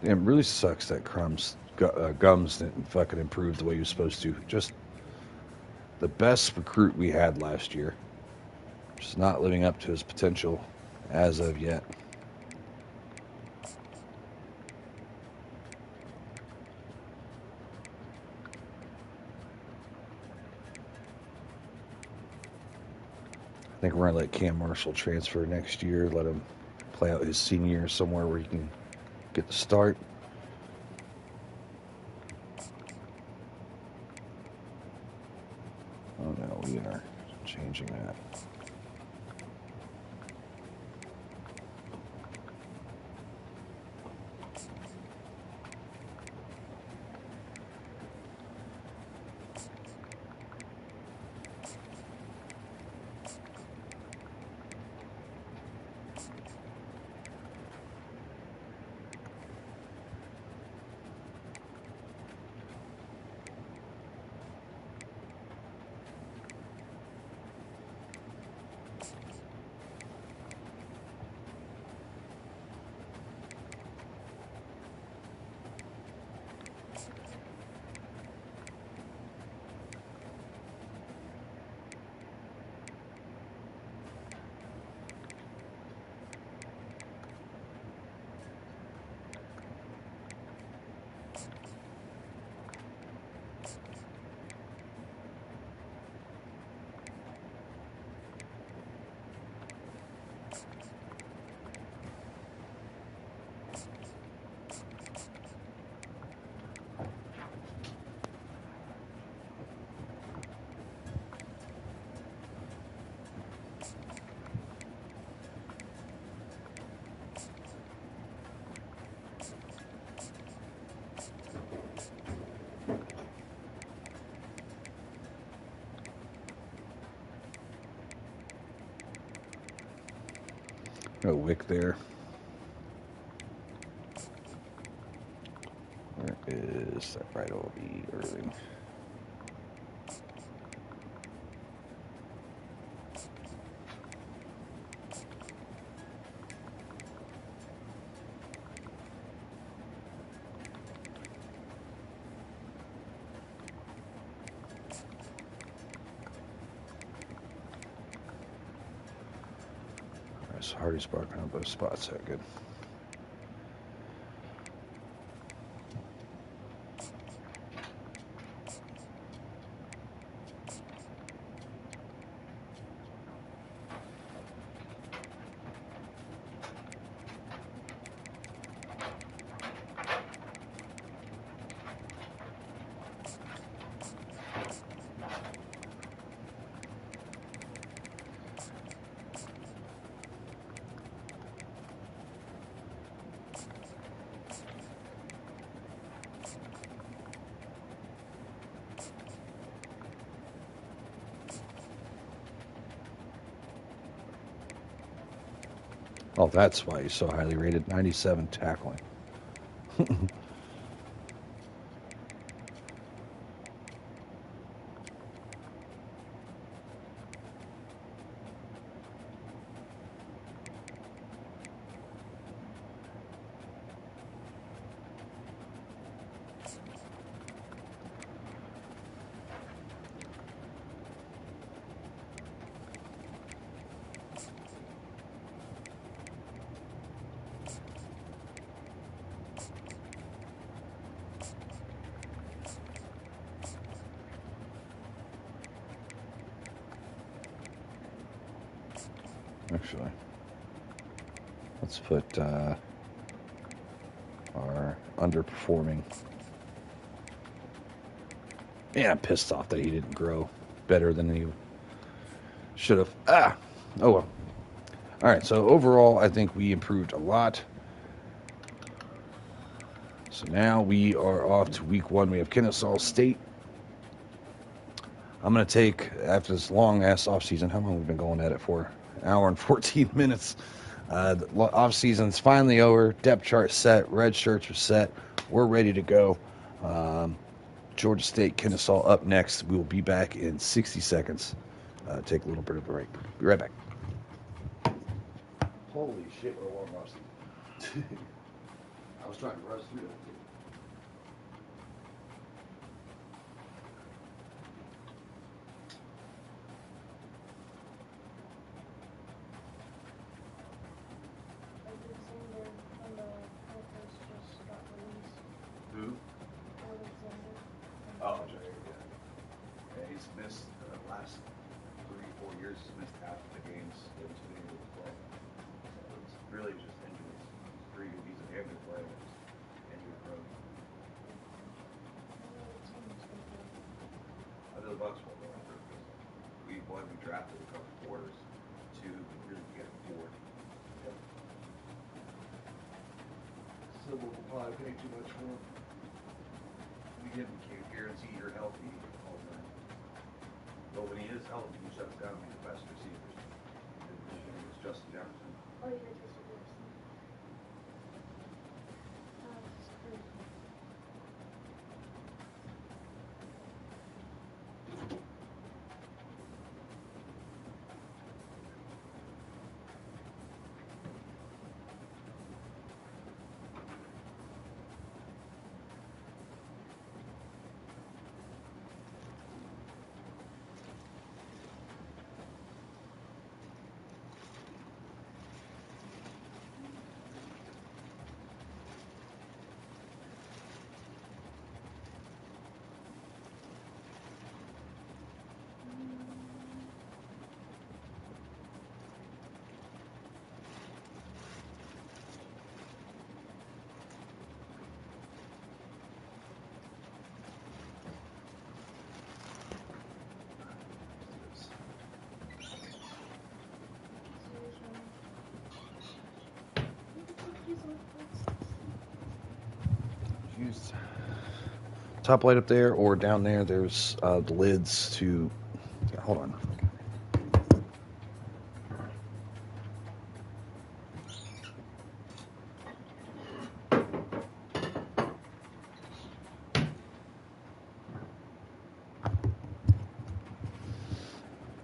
It really sucks that Gums didn't fucking improve the way he was supposed to. Just the best recruit we had last year. Just not living up to his potential as of yet. I think we're going to let Cam Marshall transfer next year. Let him play out his senior year somewhere where he can get the start. Oh no, we are changing that. No wick there. Where is that right OB Irving? Nice. Hardy's barking on both spots. That good. Oh, that's why he's so highly rated. 97 tackling. Actually, let's put our underperforming. Man, I'm pissed off that he didn't grow better than he should have. Oh well. All right, so overall, I think we improved a lot. So now we are off to week 1. We have Kennesaw State. I'm going to take, after this long-ass offseason, how long have we been going at it for? An hour and 14 minutes. The offseason's finally over. Depth chart set. Red shirts are set. We're ready to go. Georgia State, Kennesaw up next. We will be back in 60 seconds. Take a little bit of a break. Be right back. Holy shit, what a long offseason. I was trying to rush through it. Who? Oh, Jay, yeah. He's missed the last 3-4 years. He's missed half of the games that he's been able to play. So it's really just injuries. He's an able player. Injury prone. I know the Bucks won't go after it because we drafted a couple quarters. 2, we really get a 4. Yep. So we'll probably pay too much for him. We can't guarantee you're healthy all the time. But when he is healthy, he shuts down the best receivers. It's Justin Jefferson. Oh, yeah, Justin Jefferson. This is crazy. Used top light up there or down there. There's the lids to. Yeah, hold on.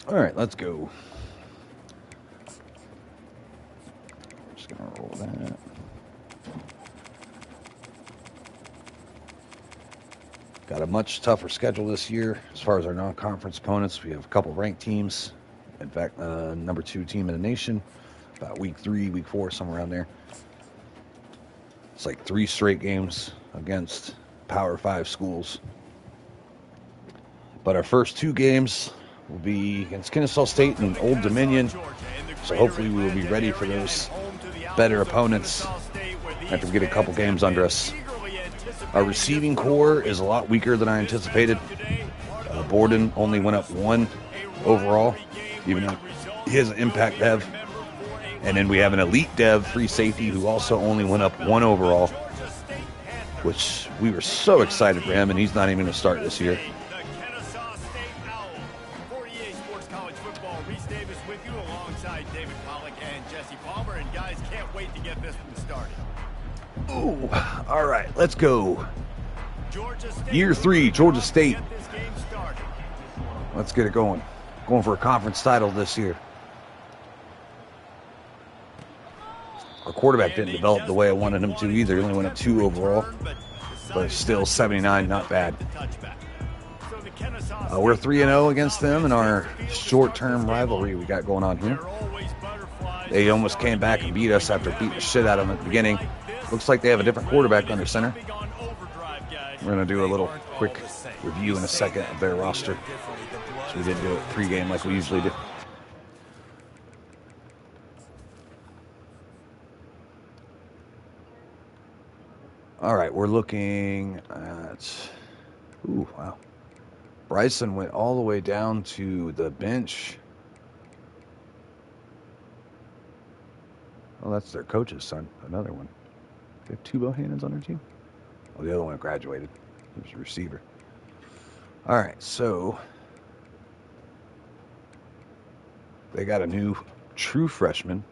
All right, let's go. Just gonna roll that. Got a much tougher schedule this year as far as our non-conference opponents. We have a couple ranked teams. In fact, number 2 team in the nation. About week 3, week 4, somewhere around there. It's like 3 straight games against Power 5 schools. But our first 2 games will be against Kennesaw State and Old Dominion. So hopefully we will be ready for those better opponents after we get a couple games under us. Our receiving core is a lot weaker than I anticipated. Borden only went up 1 overall, even though he has an impact dev. And then we have an elite dev, free safety, who also only went up 1 overall, which we were so excited for him, and he's not even going to start this year. alongside David Pollock and Jesse Palmer, and guys can't wait to get this one started. Ooh, all right, let's go. Georgia State, Year 3, Georgia State. Get this game started. Let's get it going. Going for a conference title this year. Our quarterback didn't develop the way I wanted him to either. He only went at 2 overall, but still 79, not bad. We're 3-0 against them in our short-term rivalry we got going on here. They almost came back and beat us after beating the shit out of them at the beginning. Looks like they have a different quarterback under center. We're going to do a little quick review in a second of their roster. So we didn't do it pregame like we usually do. All right, we're looking at... Ooh, wow. Bryson went all the way down to the bench. Oh, that's their coach's son. Another one. They have 2 Bohannons on their team? Oh, the other one graduated. He was a receiver. All right, so... They got a new true freshman.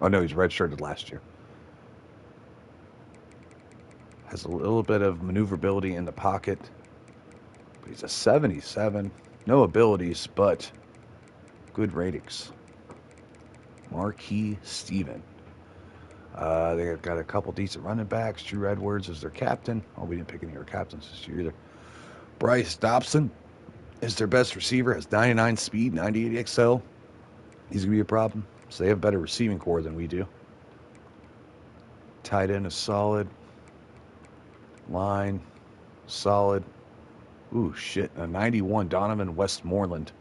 Oh, no, he's redshirted last year. Has a little bit of maneuverability in the pocket. But he's a 77. No abilities, but good ratings. Marquis Steven. They've got a couple decent running backs. Drew Edwards is their captain. Oh, we didn't pick any of our captains this year either. Bryce Dobson is their best receiver. Has 99 speed, 98 XL. He's going to be a problem. So they have a better receiving core than we do. Tight end is solid. Line, solid. Ooh, shit. A 91, Donovan Westmoreland.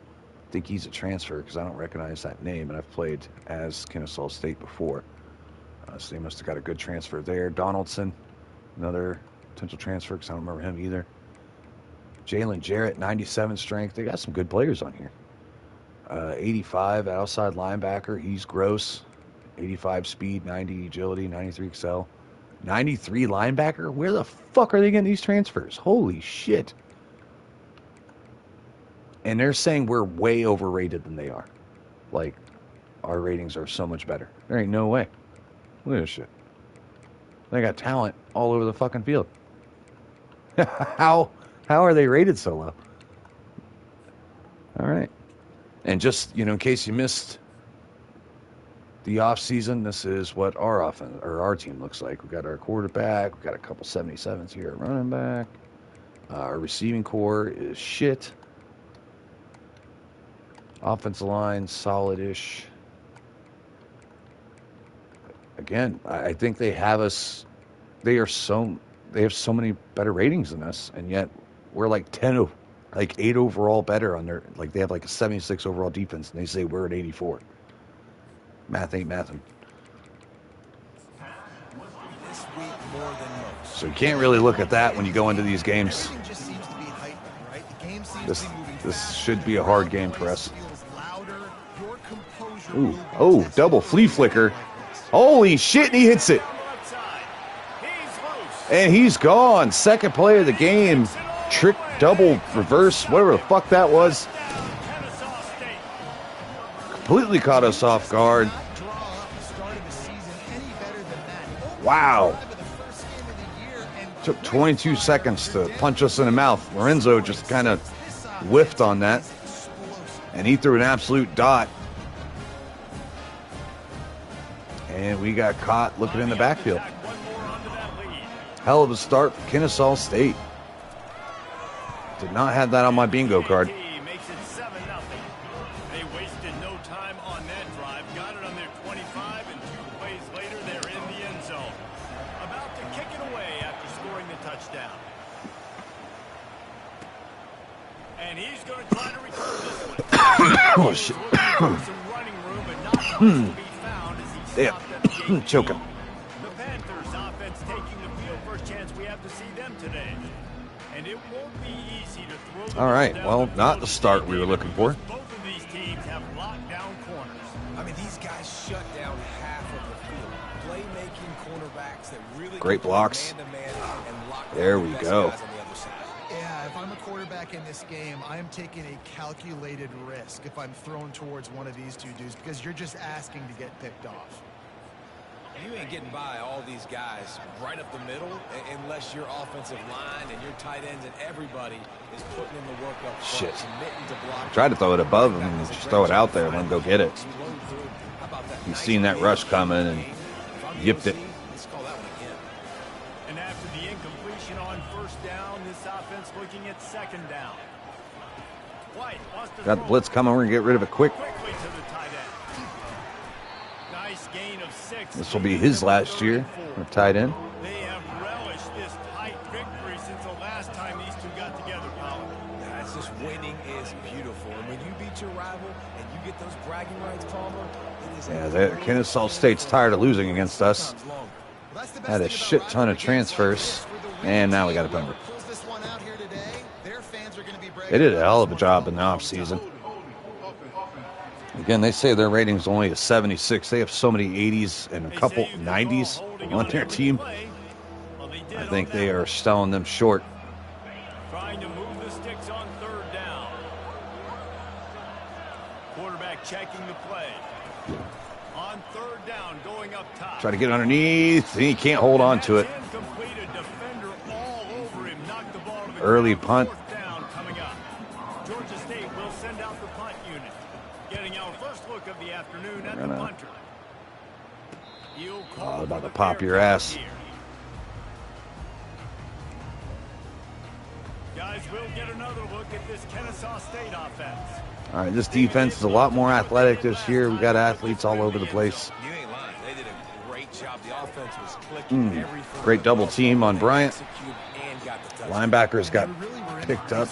I think he's a transfer because I don't recognize that name, and I've played as Kennesaw State before. So they must have got a good transfer there. Donaldson, another potential transfer because I don't remember him either. Jalen Jarrett, 97 strength. They got some good players on here. 85 outside linebacker. He's gross. 85 speed, 90 agility, 93 XL. 93 linebacker? Where the fuck are they getting these transfers? Holy shit. And they're saying we're way overrated than they are. Like, our ratings are so much better. There ain't no way. Look at this shit. They got talent all over the fucking field. How are they rated so low? All right. And just, in case you missed the offseason, this is what our team looks like. We got our quarterback. We got a couple 77s here at running back. Our receiving core is shit. Offensive line, solid-ish. Again, I think they have us. They have so many better ratings than us, and yet we're like 8 overall better on their. Like they have like a 76 overall defense, and they say we're at 84. Math ain't mathin'. So you can't really look at that when you go into these games. This should be a hard game for us. Ooh, oh, double flea flicker. Holy shit, and he hits it. And he's gone. Second play of the game. Trick, double, reverse, whatever the fuck that was. Completely caught us off guard. Wow. Took 22 seconds to punch us in the mouth. Lorenzo just kind of whiffed on that. And he threw an absolute dot. And we got caught looking in the backfield. Hell of a start for Kennesaw State. Did not have that on my bingo card. Makes it 7-0. They wasted no time on that drive. Got it on their 25, and 2 plays later, they're in the end zone. About to kick it away after scoring the touchdown. And he's going to try to return this one. Oh, shit. Some running room, but not much to be found as he stopped at the 8. Choke him. The Panthers offense taking the field. First chance we have to see them today. And it won't be easy to throw. All right, well, not the start we were looking for. Both of these teams have locked down corners. I mean, these guys shut down half of the field. Playmaking cornerbacks that really Great blocks. man-to-man and lock There down we the best go. guys on the other side. Yeah, if I'm a quarterback in this game, I'm taking a calculated risk if I'm thrown towards one of these two dudes because you're just asking to get picked off. You ain't getting by all these guys right up the middle unless your offensive line and your tight ends and everybody is putting in the work up front, Shit. committing to block. Tried to throw it above him and just throw it out there and let him go get it. He's seen that rush coming and yipped it. Let's call that one again. And after the incompletion on first down, this offense looking at second down. White wants to Got the throw blitz coming. We're going to get rid of it quick. quickly to the tight end. Nice gain of 6. This will be his last year at tight end. They have relished this tight victory since the last time these two got together, Colin. That's just winning is beautiful. And when you beat your rival and you get those bragging rights, Palmer, it is Kennesaw State's tired of losing against us. Had a shit ton of transfers, and now we got a bumper. They did a hell of a job in the offseason. Again, they say their rating's only a 76. They have so many 80s and a couple 90s on their team. I think they are selling them short. Trying to move the sticks on third down. Quarterback checking the play. On third down, going up top. Try to get underneath. He can't hold on to it. Early punt. Down coming up. Georgia State will send out the punt unit. Getting our first look of the afternoon at the punter. About to pop your ass. Guys, we'll get another look at this Kennesaw State offense. All right, this defense is a lot more athletic this year. We got athletes all over the place. You ain't lying. They did a great job. The offense was clicking. Great double team on Bryant. Linebackers got picked up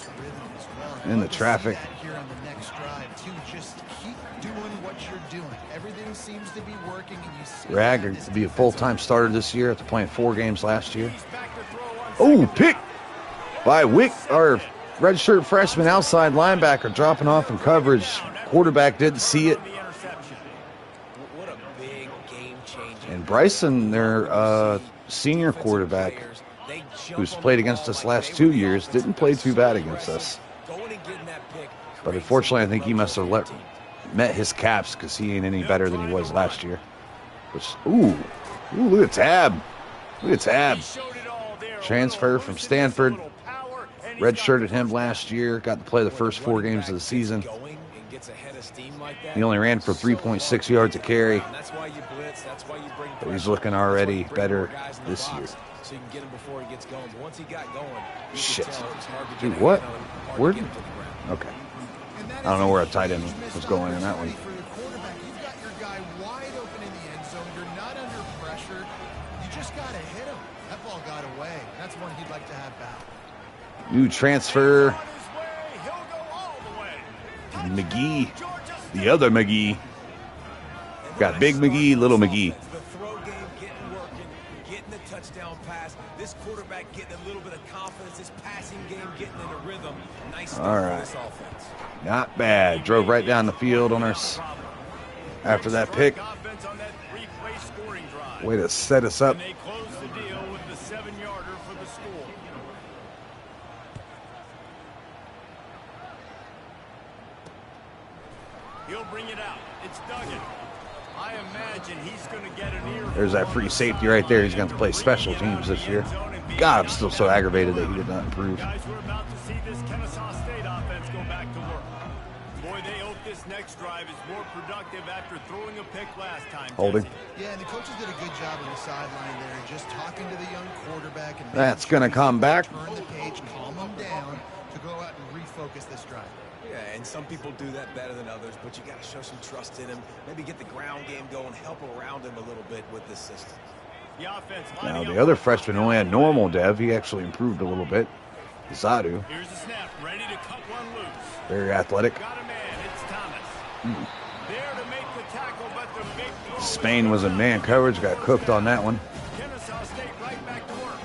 in the traffic. Here on the next drive, too. Just keep doing what you're doing. Everything seems to be working, and you see Rag to be a full-time starter this year after playing 4 games last year. Oh, pick by Wick, our redshirt freshman outside linebacker, dropping off in coverage. Quarterback didn't see it. What a big game-changing. And Bryson, their senior quarterback, who's played against us last 2 years, didn't play too bad against us. But unfortunately, I think he must have met his caps because he ain't any better than he was last year. Which, ooh, look at Tab. Look at Tab. Transfer from Stanford. Redshirted him last year. Got to play the first 4 games of the season. He only ran for 3.6 yards a carry. But he's looking already better this year. So you can get him before he gets going. But once he got going, shit. Dude, what? Where? Okay. I don't know where a tight end was going in that one. For the quarterback, you've got your guy wide open in the end zone. You're not under pressure. You just got to hit him. That ball got away. That's one he'd like to have back. New transfer. McGee. The other McGee. Got Big McGee, Little McGee. The throw game getting working, getting the touchdown pass. This quarterback getting a little bit of confidence. This passing game getting in a rhythm. Nice start for this offense. Not bad. Drove right down the field on us after that pick. Way to set us up. They close the deal with the 7-yarder for the score. He'll bring it out. It's Duggan. I imagine he's going to get an ear. There's that free safety right there. He's going to play special teams this year. God, I'm still so aggravated that he did not improve. Guys, we're about to see this Kennesaw State offense go back to work. Boy, they hope this next drive is more productive after throwing a pick last time. Holding. Yeah, and the coaches did a good job on the sideline there, just talking to the young quarterback. And That's going to come back. Turn the page, calm him down to go out and refocus this drive. Yeah, and some people do that better than others, but you got to show some trust in him. Maybe get the ground game going, help around him a little bit with this system. The offense Now, the other freshman only had normal dev. He actually improved a little bit. Zadu. Here's the snap, ready to cut one loose. Very athletic. Got a man, it's Thomas. There to make the tackle, but the big throw. Spain was in man coverage. Got cooked on that one. Kennesaw State right back to work.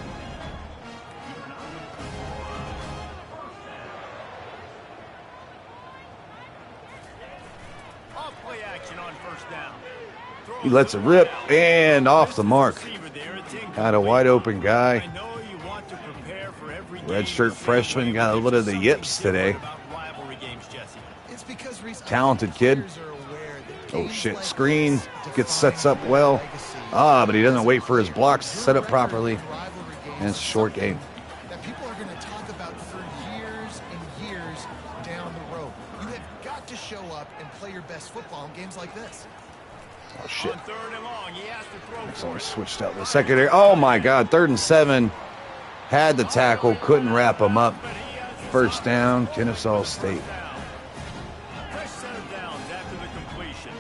Off play action on first down. He lets it rip and off the mark. Had a wide open guy. I know you want to prepare for every Redshirt freshman got a little bit of the yips today. It's because Talented kid. Oh shit, screen, sets up well. But he doesn't wait for his blocks to set up properly. And it's a short game. That people are going to talk about for years and years down the road. You have got to show up and play your best football in games like this. Oh shit. On 3rd and long, he has to throw Someone switched out the secondary. Oh my god, 3rd and 7. Had the tackle, couldn't wrap him up. First down, Kennesaw State. fresh set of downs after the completion.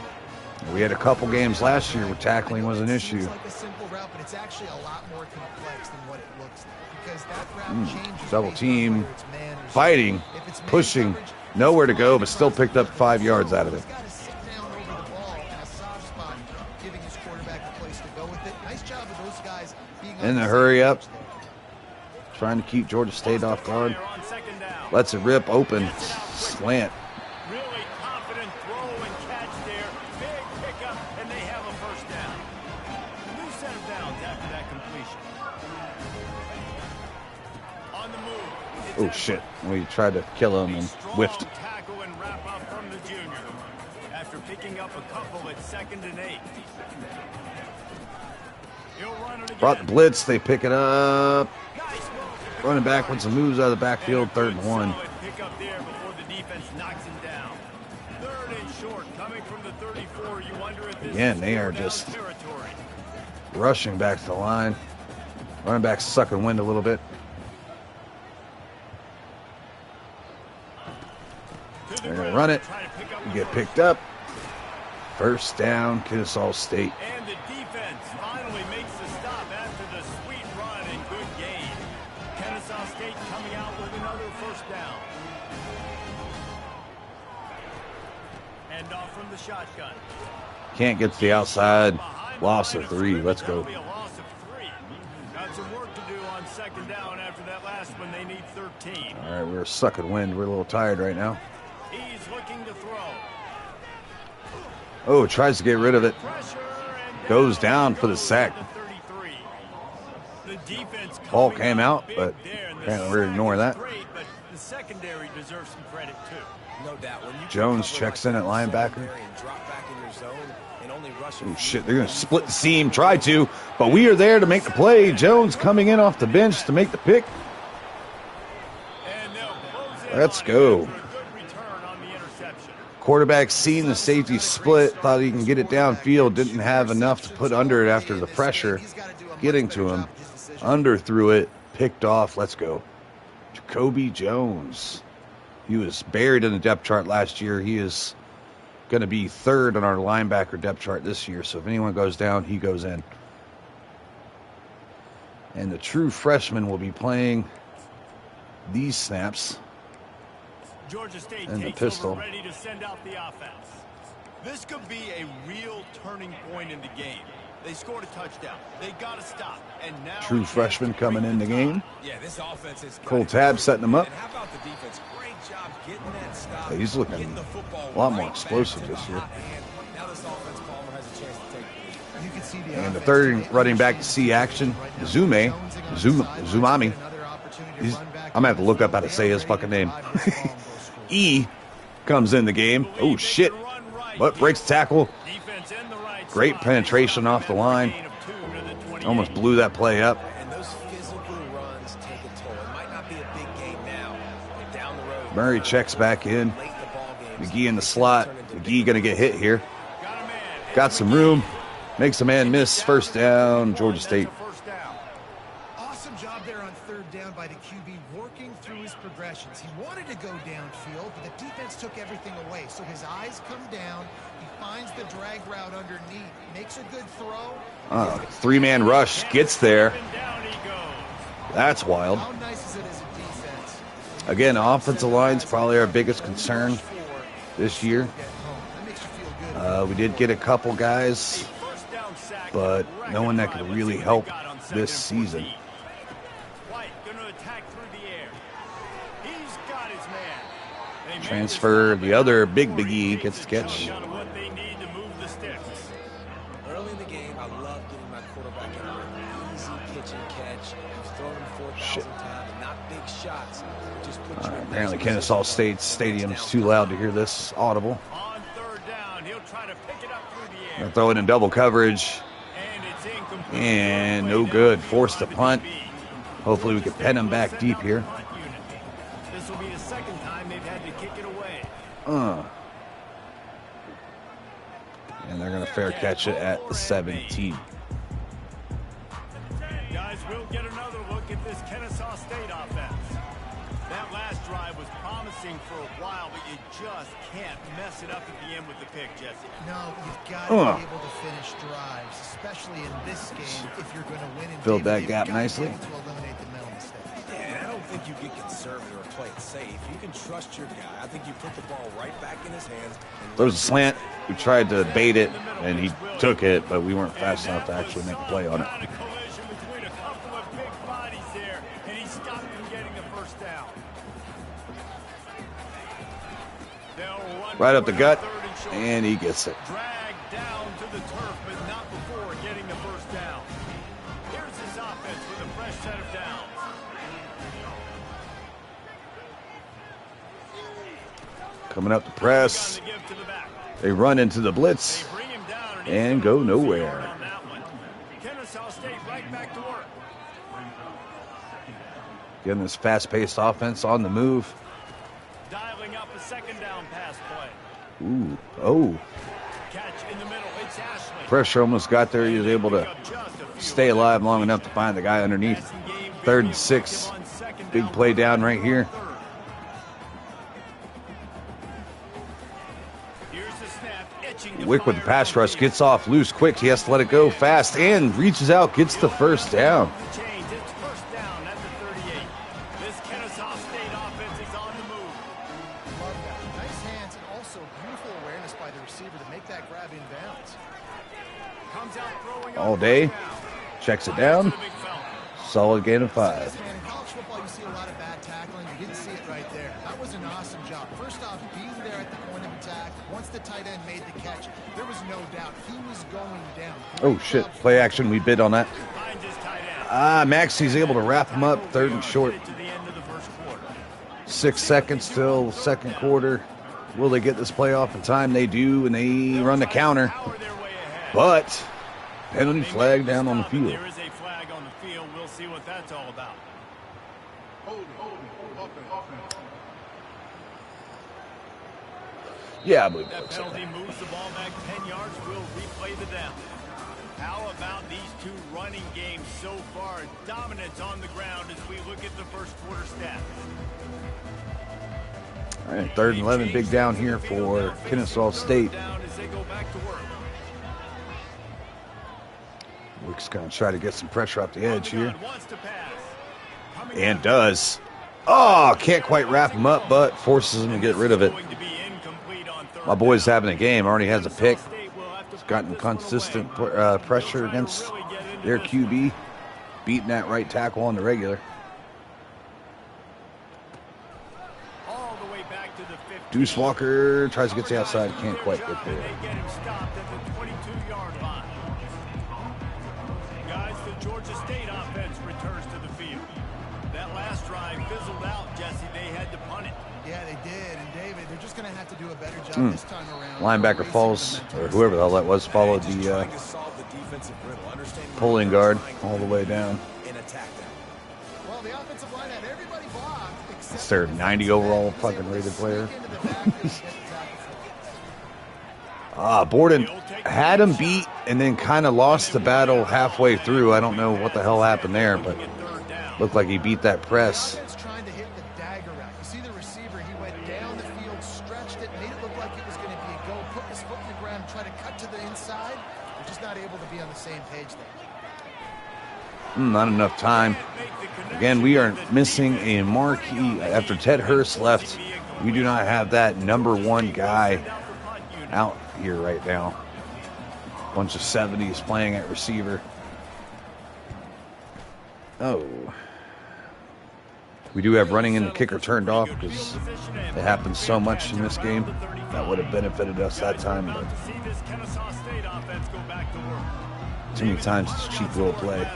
We had a couple games last year where tackling was an issue. It's like a simple route, but it's actually a lot more complex than what it looks like. Because that route changes Double based on team, whether it's man or zone. fighting, If it's man pushing, coverage, nowhere to go, but still picked up 5 yards out of it. he's got to sit down over the ball in a soft spot, giving his quarterback a place to go with it. Nice job of those guys being on In the same hurry up. page there. Trying to keep Georgia State off guard. On 2nd down. Lets it rip open. Slant. Really confident throw and catch there. Big pickup, and they have a first down. New set of downs after that completion. On the move. Oh shit. We tried to kill him and whiffed. Strong tackle and wrap up from the junior. After picking up a couple at 2nd and 8. He'll run it again. Brought the blitz. They pick it up. Nice move. Running backwards and moves out of the backfield. 3rd and 1. Solid pick up there before the defense knocks him down. 3rd and short, coming from the 34. You wonder if this Again, is they are fourth down just territory. rushing back to the line. Running back sucking wind a little bit. To the They're going to ground, run it. try to pick up We the get first. picked up. First down, Kennesaw State. And the defense finally makes the stop after the sweet run and good gain. Kennesaw State coming out with another first down. And off from the shotgun. Can't get to the outside. Behind Loss the of line 3. scrimmage, Let's that'll go. be a loss of 3. Got some work to do on 2nd down after that last one. They need 13. All right, we're sucking wind. We're a little tired right now. He's looking to throw. Oh, tries to get rid of it. Pressure and Goes down for the sack. at the 33. The defense Ball coming came out, big but there, and the apparently we're sack ignoring is that. Great, but the secondary deserves some credit too. No doubt. When you Jones cover checks like in at that linebacker. secondary and drop back in your zone and only rush a Oh few shit, they're going to yards, split the seam. Try to, but we are there to make the play. Jones coming in off the bench to make the pick. And they'll close in Let's on go. it after a good return on the interception. Quarterback seen the safety split, thought he can get it downfield, didn't have enough to put under it after the pressure getting to him. Under threw it, picked off. Let's go. Jacoby Jones. He was buried in the depth chart last year. He is going to be 3rd on our linebacker depth chart this year. So if anyone goes down, he goes in. And the true freshman will be playing these snaps. Georgia State And the takes pistol. over, ready to send out the offense. This could be a real turning point in the game. They scored a touchdown. They got to stop. And now True freshman coming in the game. Yeah, this offense is Cole Tab setting him up. And how about the defense? Great job getting that stop. He's looking getting the football a lot more right back explosive to the this year. hot hand. Now this offense, Palmer, has a chance to take the lead. You can see the And the offense 3rd today running back to understands see action. right now. Zume. Jones against the sidelines, Zumami. another opportunity to He's, run back I'm going to have to look in. up how to say his They're fucking ready name. to drive this ball and go score. E comes in the game. Oh, shit. But breaks tackle. Defense in the right Great spot. penetration off the line. Gain of 2 to the 28. Almost blew that play up. And those physical runs take a toll. It might not be a big game now, but down the road. Murray checks back in. Late in the ball game, McGee in the slot. McGee going to get hit here. Got a man. Got some room. Makes a man miss. First down, Georgia State. That's a first down. Awesome job there on 3rd down by the QB, working through his progressions. He wanted to go downfield, but the defense took everything away. So his eyes come down. He finds the drag route underneath, makes a good throw. 3-man rush. Gets there. And down he goes. That's wild. How nice is it as a defense? Again, offensive line's probably our biggest concern this year. Get home. That makes you feel good. We did get a couple guys, First down sack but on the no one that record could drive. really Let's see what help they got on 2nd this and season. 14. White going to attack through the air. He's got his man. They made Transfer. this The other stop big before he E takes gets the a chunk catch. out of what they need to move the sticks. Early in the game, I love getting my quarterback in an easy catch and catch. You've thrown him 4,000 times, and not big shots. Just put you in Apparently, Kennesaw State Stadium's too loud to hear this audible. On third down, he'll try to pick it up through the air. They're throwing in double coverage. And it's incomplete. And no good. Forced to punt. Hopefully we can pen him back deep here. This will be the second time they've had to kick it away. And they're going to fair catch it at the 17. Guys, we'll get another look at this Kennesaw State offense. That last drive was promising for a while, but you just can't mess it up at the end with the pick, Jesse. No, you've got to be able to finish drives, especially in this game if you're going to win. Filled that gap nicely. To eliminate the mental mistakes. Yeah, and I don't think you get conservative or play it safe. You can trust your guy. I think you put the ball right back in his hands. There was a slant. We tried to bait it, and he took it, but we weren't fast enough to actually make a play on it. Right up the gut, and he gets it. Dragged down to the turf, but not before getting the first down. Here's his offense with a fresh set of downs. Coming up to press. They run into the blitz and go nowhere. Kennesaw State right back to work. Getting this fast-paced offense on the move. Dialing up a second down pass play. Ooh, oh. Catch in the middle. It's Ashley. Pressure almost got there. He was able to stay alive long enough to find the guy underneath. 3rd and 6. Big play down right here. Wick with the pass rush, gets off loose quick. He has to let it go fast and reaches out, gets the first down. It's first down at the 38. This Kennesaw State offense is on the move. Love that. Nice hands and also beautiful awareness by the receiver to make that grab in bounds. Comes out throwing All day, checks it down. Solid gain of 5. In college football, you see a lot of bad tackling. You didn't see it right there. That was an awesome job. First off, being there at the point of attack. Once the tight end made the catch, there was no doubt he was going down. Oh, shit. Play action. We bid on that. Maxey's able to wrap him up. 3rd and short. 6 seconds till second quarter. Will they get this play off in time? They do, and they run the counter. But penalty flag down on the field. There is a flag on the field. We'll see what that's all about. Yeah, I believe that penalty moves the ball back 10 yards. We'll replay the down. How about these two running games so far? Dominance on the ground as we look at the first quarter stats. All right, 3rd and 11, big down here for Kennesaw State. Wick's going to try to get some pressure off the edge here. And does. Oh, can't quite wrap him up, but forces him to get rid of it. My boy's having a game. Already has a pick. He's gotten consistent pressure against their QB. Beating that right tackle on the regular. Deuce Walker tries to get to the outside. Can't quite get there. Guys, the Georgia State offense returns to the field. That last drive fizzled out, Jesse. They had to punt it. Yeah, they did. And David, they're just going to have to do a better job this time around. Linebacker falls, or whoever the hell that was, followed the pulling guard all the way down. Well, the offensive line had everybody blocked. It's their 90 overall fucking rated player. Borden had him beat and then kind of lost the battle halfway through. I don't know what the hell happened there, but looked like he beat that press. Trying to hit the dagger route. You see the receiver, he went down the field, stretched it, made it look like it was going to be a go, put his foot in the ground, try to cut to the inside. They're just not able to be on the same page there. Not enough time. Again, we are missing a marquee. After Ted Hurst left, we do not have that number one guy out here right now. Bunch of 70s playing at receiver. Oh. We do have running and the kicker turned off because it happens so much in this game. That would have benefited us that time, but too many times it's a cheap little play.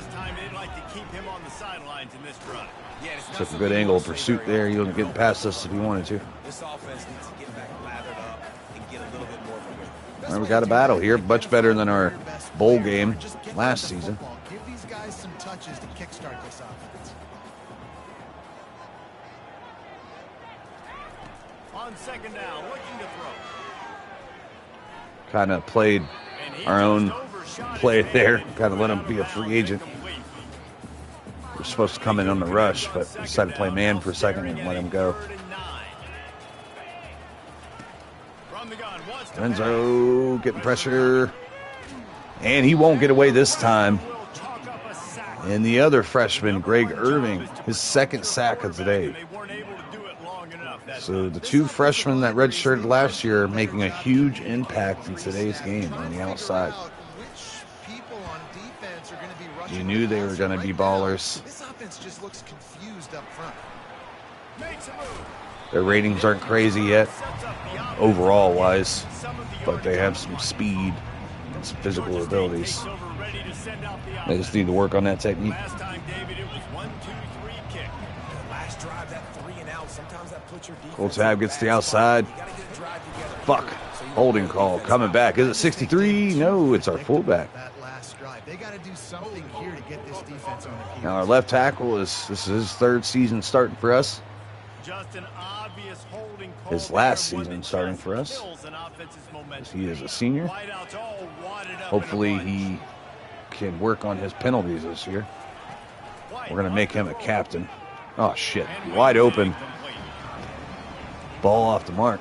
Took a good angle of pursuit there. He wasn't getting past us if he wanted to. This offense needs to get back lathered up and get a little bit more of a rhythm. Well, we got a battle here, much better than our bowl game last season. Give these guys some touches to kickstart this offense. On second down, looking to throw. Kind of played our own play there. Kind of let him be a free agent. We're supposed to come in on the rush, but decided to play man for a second and let him go. Renzo getting pressure. And he won't get away this time. And the other freshman, Greg Irving, his second sack of the day. So the two freshmen that redshirted last year are making a huge impact in today's game on the outside. You knew they were going to be ballers. This offense just looks confused up front. Their ratings aren't crazy yet, overall wise, but they have some speed and some physical abilities. They just need to work on that technique. Cole Tab gets the outside. Fuck. Holding call coming back. Is it 63? No, it's our fullback. They got to do something here to get this defense on the Now our left tackle this is his third season starting for us. Just an obvious holding call. His last season starting for us. He is a senior. Hopefully he can work on his penalties this year. We're going to make him a captain. Oh shit, wide open. Ball off the mark.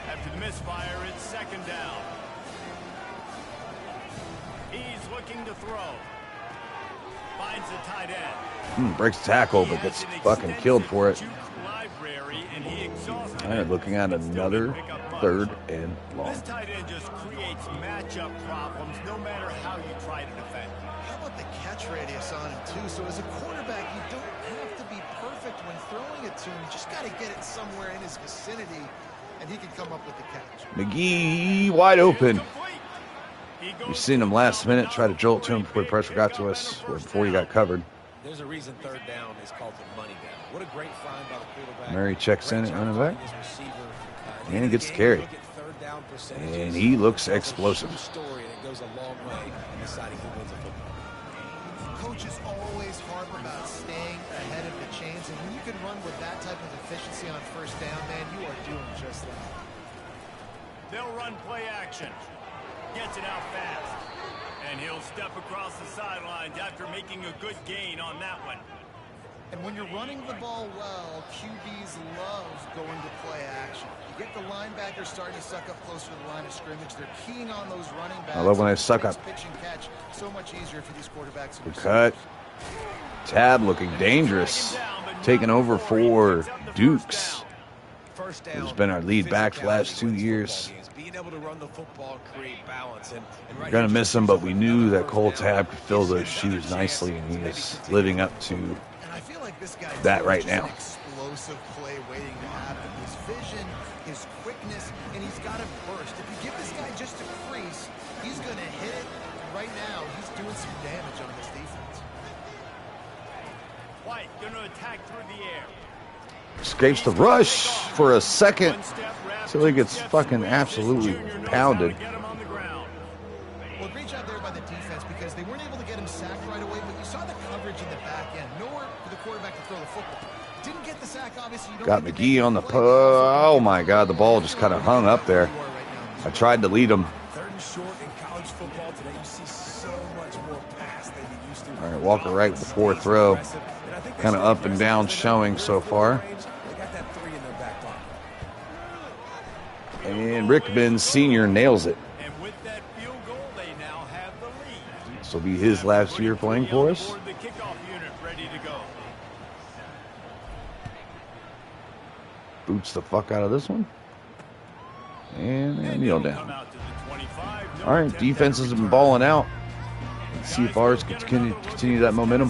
After the misfire, it's second down. He's looking to throw. Finds the tight end. Breaks the tackle, but gets fucking killed for it. All right, looking at another third and long. This tight end just creates matchup problems no matter how you try to defend. How about the catch radius on him, too? So as a quarterback, you don't have to be perfect when throwing it to him. You just got to get it somewhere in his vicinity, and he can come up with the catch. McGee wide open. We've seen him last minute try to jolt to him before pressure got to us, or before he got covered. There's a reason third down is called the money down. What a great find by the quarterback. Murray checks in at running back. And he gets the carry. And he looks explosive. Coaches always harp about staying ahead of the chains, and when you can run with that type of efficiency on first down, man, you are doing just that. They'll run play action. Gets it out fast. And he'll step across the sidelines after making a good gain on that one. And when you're running the ball well, QBs love going to play action. You get the linebackers starting to suck up closer to the line of scrimmage. They're keying on those running backs. I love when they suck up. Pitch and catch so much easier for these quarterbacks. Good cut. Tab looking dangerous. Taking over for Dukes, who's been our lead back for the last 2 years. We're going to miss him, but we knew that Cole Tab could fill those shoes nicely, and he is living up to that right now. Explosive play waiting to happen. His vision, his quickness, and he's got a burst. If you give this guy just a crease, he's going to hit it. And right now, he's doing some damage on this defense. White going to attack through the air. Escapes the rush for a second until he gets fucking absolutely pounded. Well, great job there by the defense because they weren't able to get him sacked right away, but you saw the coverage in the back end. Nowhere for the quarterback to throw the football. Didn't get the sack, obviously. You don't Got McGee on the oh my God, the ball just kind of hung up there. I tried to lead him. Third and short in college football today, you see so much more pass than you used to. All right, Walker right with the fourth throw. Kind of up and down showing so far. And Rickman Sr. nails it. And with that field goal, they now have the lead. This will be his last year playing for us. The kickoff unit ready to go. Boots the fuck out of this one. And kneel down. Come out to the 25, All right, defense has been balling out. Let's see if ours can continue that momentum.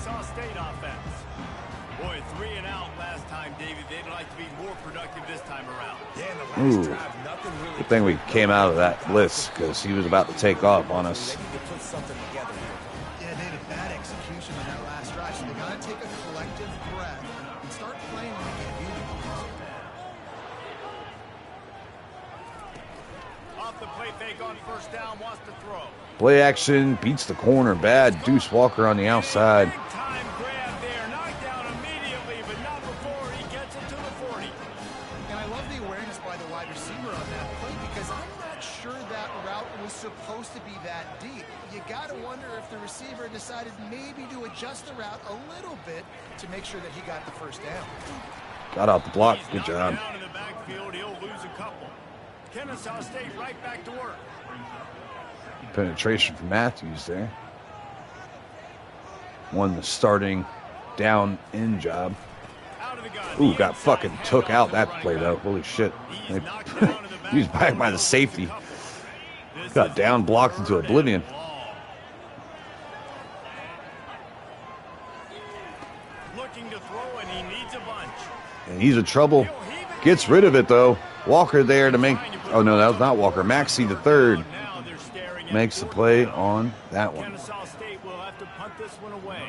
Boy, 3 and out last time, David. They'd like to be more productive this time around. Yeah, in the last Ooh. drive, nothing really. Good thing we came out of that blitz because he was about to take off on us. They need to put something together here. Yeah, they had bad execution on that last drive, so they got to take a collective breath and start playing like a unit. Off the play fake on first down, wants to throw. Play action beats the corner bad. Deuce Walker on the outside. Big time grab there, knocked down immediately, but not before he gets it to the 40. And I love the awareness by the wide receiver on that play because I'm not sure that route was supposed to be that deep. You got to wonder if the receiver decided maybe to adjust the route a little bit to make sure that he got the first down. Got out the block. He's Good knocked job. down in the backfield, he'll lose a couple. Kennesaw State right back to work. Penetration from Matthews there. Won the starting down in job. Out of the gun. Ooh, got fucking took out that play though. Holy shit. He's knocked down in the He was back by the safety. This Got is down, blocked into third and oblivion. long. Looking to throw, and he needs a bunch. And he's in trouble. Gets rid of it though. Walker there to make. Oh no, that was not Walker. Maxey the third Now they're staring at makes the fourth play down. on that one. Kennesaw State will have to punt this one away.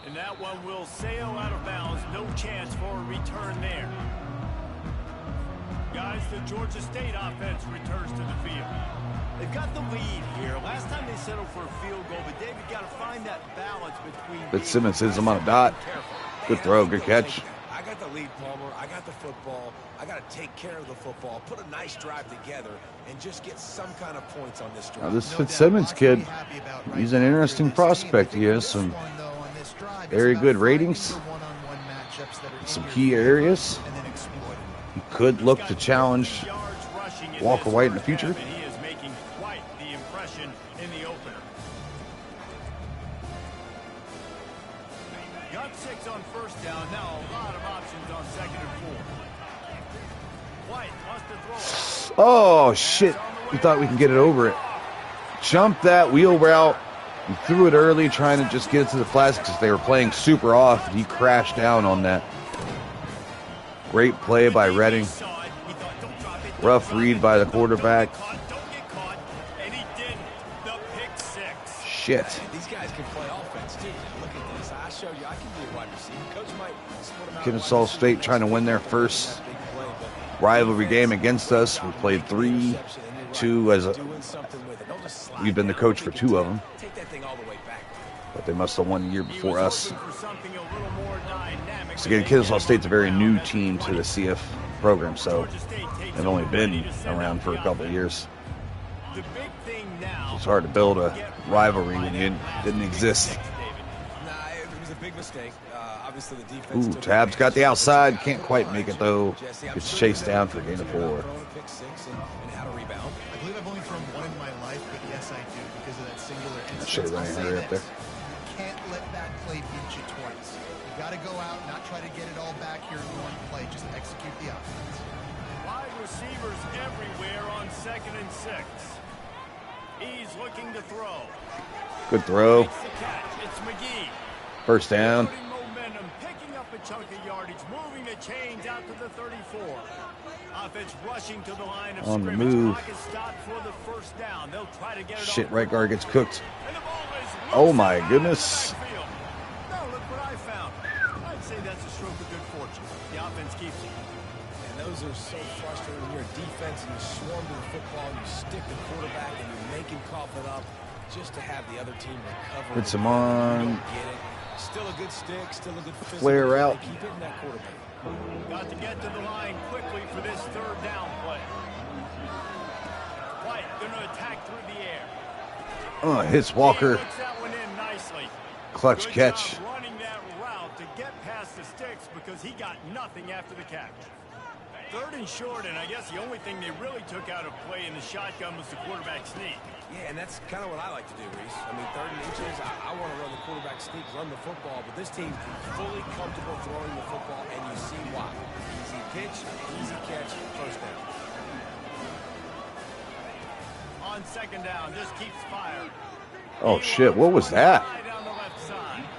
And that one will sail out of bounds. No chance for a return there. Guys, the Georgia State offense returns to the field. They've got the lead here. Last time they settled for a field goal, but David got to find that balance between. Fitzsimmons hits him on a dot. Good throw, good catch. I got the lead, Palmer. I got the football. I got to take care of the football, put a nice drive together, and just get some kind of points on this drive. Now this Fitzsimmons kid, he's an interesting prospect. He has some very good ratings, some key areas. He could look to challenge Walker White in the future. And he is making quite the impression in the opener. Got 6 on first down. Now a lot of options on second and 4. White wants to throw. Oh shit! We thought we could get it over it. Jumped that wheel route. He threw it early, trying to just get it to the flats because they were playing super off. He crashed down on that. Great play by Redding. Rough read by the quarterback. Shit. These guys can play offense too. Look at this. I showed you I can be a wide receiver. Coach might split them out. Kennesaw State trying to win their first rivalry game against us. We played 3-2 as a. We've been the coach for 2 of them, Take that thing all the way back. but they must have won the year before us. So again, Kennesaw State's a very new team to the CF program, so they've only been around for a couple of years. It's hard to build a rivalry when it didn't exist. Nah, it was a big mistake. Obviously, the defense. Ooh, Tab's got the outside. Can't quite make it, though. Gets chased down for a gain of 4. Pick 6 and how to rebound. I believe I've only thrown one in my life, but yes, I do because of that singular instance. Should have I'll run say right up this. there. You can't let that play beat you twice. You got to go out, not try to get it all back here in one play. Just execute the offense. Wide receivers everywhere on second and 6. He's looking to throw. Good throw. Makes the catch. It's McGee. First down. Building momentum, picking up a chunk of yardage, moving the chains out to the 34. Offense rushing to the line of On the scrimmage. move. Clock is stopped for the first down. They'll try to get it Shit, off. right guard gets cooked. And the ball is Oh loose my out goodness. of the backfield. Now look what I found. I'd say that's a stroke of good fortune. The offense keeps it. And those are so frustrating when you're a defense and you swarm to the football and you stick the quarterback and you make him cough it up just to have the other team recover. Puts him You on. don't get it. Still a good stick, still a good physical. Flare route. Keep hitting that quarterback. Got to get to the line quickly for this third down play. White going to attack through the air. Hits Walker. He puts that one in nicely. Clutch Good catch. job running that route to get past the sticks because he got nothing after the catch. Third and short, and I guess the only thing they really took out of play in the shotgun was the quarterback sneak. Yeah, and that's kind of what I like to do, Reese. I mean, 3rd and inches, I want to run the quarterback sneak, run the football, but this team fully comfortable throwing the football, and you see why. Easy pitch, easy catch, first down. On second down, just keeps firing. Oh, shit. What was that?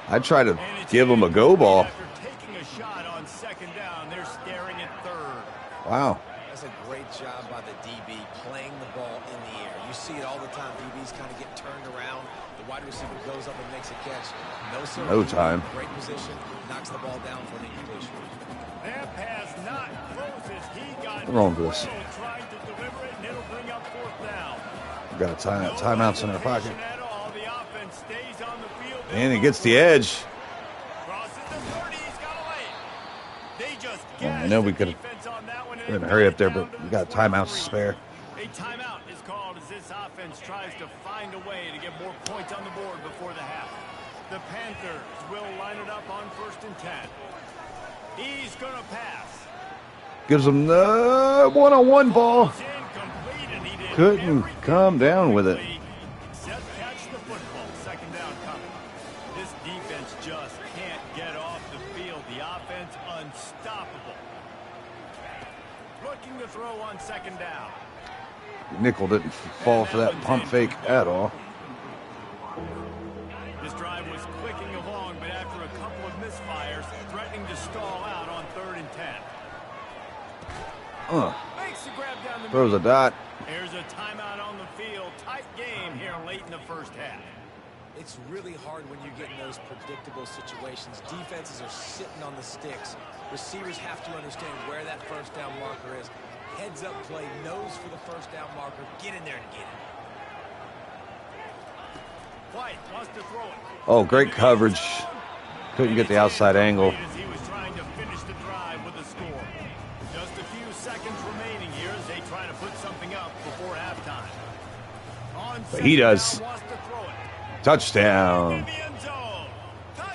I tried to give him a go ball. After taking a shot on second down, they're staring at third. Wow. That's a great job by the DB playing the ball in the air. You see it all the time. DBs kind of get turned around. The wide receiver goes up and makes a catch. No time. Great position. Knocks the ball down for an incompletion. That pass not close as he got What's wrong with this? trying to deliver it, and it'll bring up fourth down. We got a timeouts in our pocket. At all. The offense stays on the field. And he gets the edge. Crosses the 30. He's got a lane. They just I know we could have been a hurry up there, but we got timeouts to spare. A timeout is called as this offense tries to find a way to get more points on the board before the half. The Panthers will line it up on 1st and 10. He's going to pass. Gives him the one-on-one ball. It's incomplete, and he did Couldn't everything come down with it. perfectly except catch the football. Second down coming. This defense just can't get off the field. The offense unstoppable. Looking to throw on second down. Nickel didn't fall for that pump fake at all. This drive was clicking along, but after a couple of misfires, threatening to stall out on 3rd and 10. Makes the grab down the Throws a middle. dot. There's a timeout on the field. Tight game here late in the first half. It's really hard when you get in those predictable situations. Defenses are sitting on the sticks. Receivers have to understand where that first down marker is. Heads up play, nose for the first down marker. Get in there and get it. White wants to throw it. Oh, great coverage. Couldn't get the outside angle. As he was trying to finish the drive with a score. Just a few seconds remaining here as they try to put something up before halftime. But he does. Wants to throw it. Touchdown. In the end zone.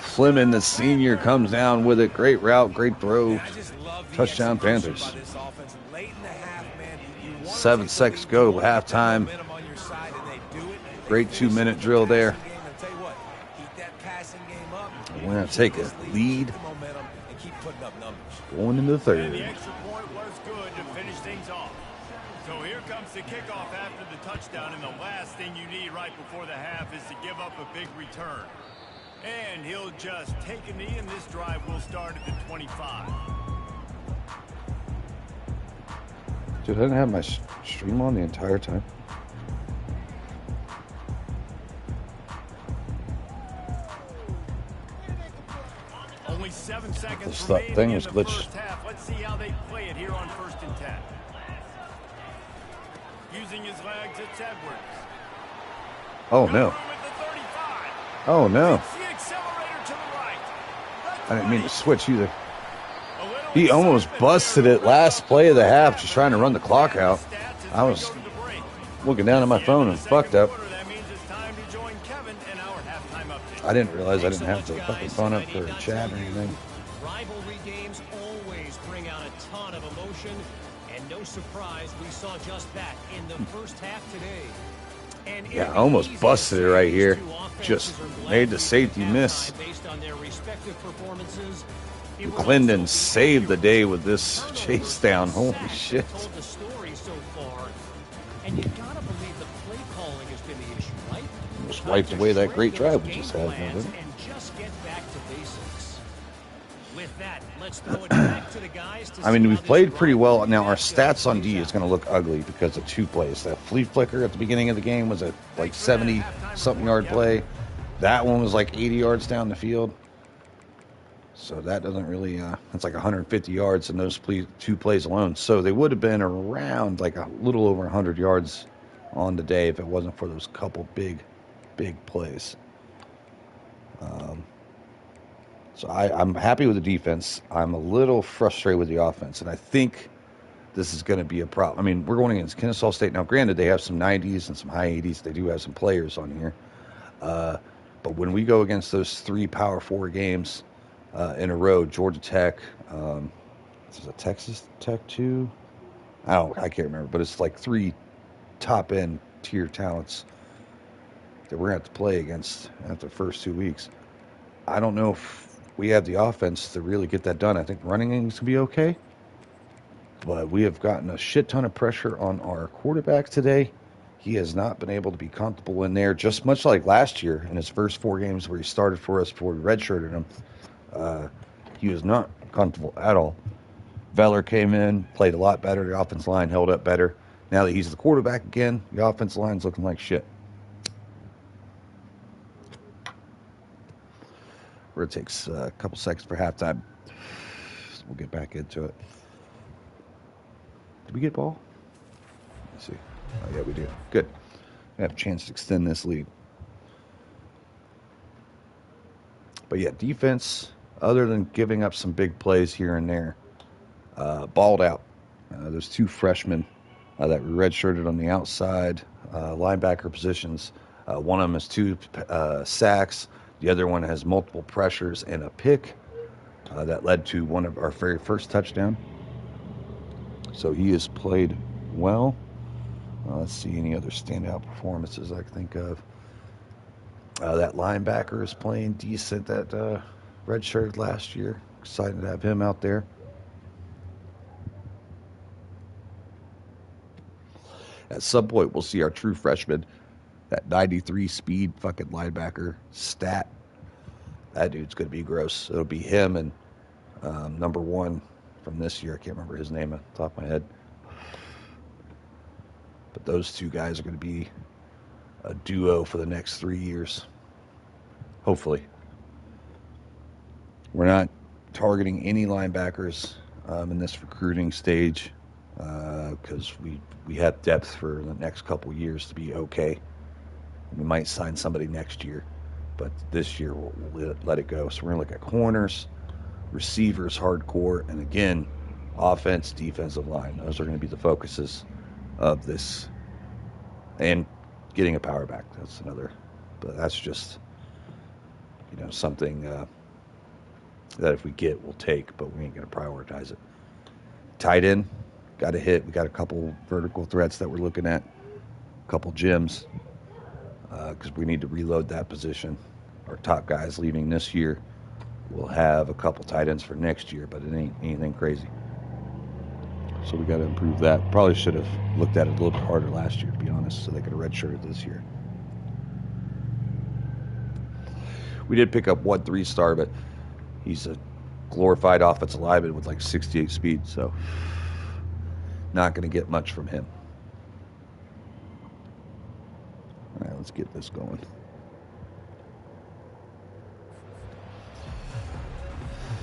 Fleming, the senior, comes down with it. Great route, great throw. I just love the Touchdown, execution Panthers. by this offense. Late in the half, man, you want 7 to seconds go, halftime. momentum on your side, and they do it. Great They finish 2-minute the drill there. passing game. I'll tell you what, keep that passing game up. We're going to take a lead Keep the momentum and keep putting up numbers. going into the And third. the extra point was good to finish things off. So here comes the kickoff after the touchdown, and the last thing you need right before the half is to give up a big return. And he'll just take a knee, and this drive will start at the 25. Dude, I didn't have my stream on the entire time. Only 7 seconds This remaining thing in was the glitched. first half. Let's see how they play it here on 1st and 10. Using his legs, it's Edwards. Oh, no. With the 35. Oh, no. It's the accelerator to the right. I didn't mean to switch either. A little He almost excitement busted there. it last play of the half, just trying to run the clock out. Stats as I we was go to the break. looking down at my phone and fucked up. That means it's time to join Kevin and our halftime update. I didn't realize I didn't have the fucking phone up for a chat or anything. Rivalry games always bring out a ton of emotion, and no surprise we saw just that in the first half today. And Yeah, I almost busted it right here. Just made the safety miss. Based on their respective performances, it was Clendon also saved the day with this chase down. Holy shit. told the story so far, and you gotta believe the play calling has been the issue, right? Just wiped away that great drive we just had. And didn't it? just get back to basics. With that, let's throw it back to the guys to I mean, see we've how this played pretty well. Now, our drive stats on D plays is going to look ugly because of 2 plays. That flea flicker at the beginning of the game was a like 70-something yard play. That one was like 80 yards down the field. So that doesn't really, it's like 150 yards in those 2 plays alone. So they would have been around like a little over 100 yards on the day if it wasn't for those couple big plays. So I'm happy with the defense. I'm a little frustrated with the offense, and I think this is going to be a problem. I mean, we're going against Kennesaw State. Now, granted, they have some 90s and some high 80s. They do have some players on here. But when we go against those 3 Power 4 games in a row, Georgia Tech, is it Texas Tech too? I can't remember, but it's like 3 top-end tier talents. that we're going to have to play against after the first 2 weeks. I don't know if we have the offense to really get that done. I think running game's going to be okay. But we have gotten a shit ton of pressure on our quarterback today. He has not been able to be comfortable in there, just much like last year in his first 4 games where he started for us before we redshirted him. He was not comfortable at all. Veller came in, played a lot better. The offensive line held up better. Now that he's the quarterback again, the offensive line's looking like shit. Where it takes a couple seconds for halftime. We'll get back into it. Did we get ball? Let's see. Oh, yeah, we do. Good. We have a chance to extend this lead. But yeah, defense, other than giving up some big plays here and there, balled out. There's 2 freshmen that we redshirted on the outside linebacker positions. One of them has 2 sacks. The other one has multiple pressures and a pick that led to one of our very first touchdown. So he has played well. Let's see any other standout performances I can think of. That linebacker is playing decent. That redshirted last year. Excited to have him out there. At some point, we'll see our true freshman, that 93 speed fucking linebacker stat. That dude's going to be gross. It'll be him and number 1 from this year. I can't remember his name off the top of my head. But those 2 guys are going to be a duo for the next 3 years. Hopefully. We're not targeting any linebackers in this recruiting stage because we have depth for the next couple years to be okay. We might sign somebody next year, but this year we'll let it go. So we're going to look at corners, receivers, hardcore, and again, offense, defensive line. Those are going to be the focuses of this. And getting a power back, that's another. But that's just, something that if we get, we'll take, but we ain't going to prioritize it. Tight end, got a hit. We got a couple vertical threats that we're looking at, a couple gems, because we need to reload that position. Our top guys leaving this year. We'll have a couple tight ends for next year, but it ain't anything crazy. So we got to improve that. Probably should have looked at it a little bit harder last year, to be honest, so they could have redshirted this year. We did pick up 1 3-star, but he's a glorified offensive lineman with like 68 speed, so not going to get much from him. All right, let's get this going.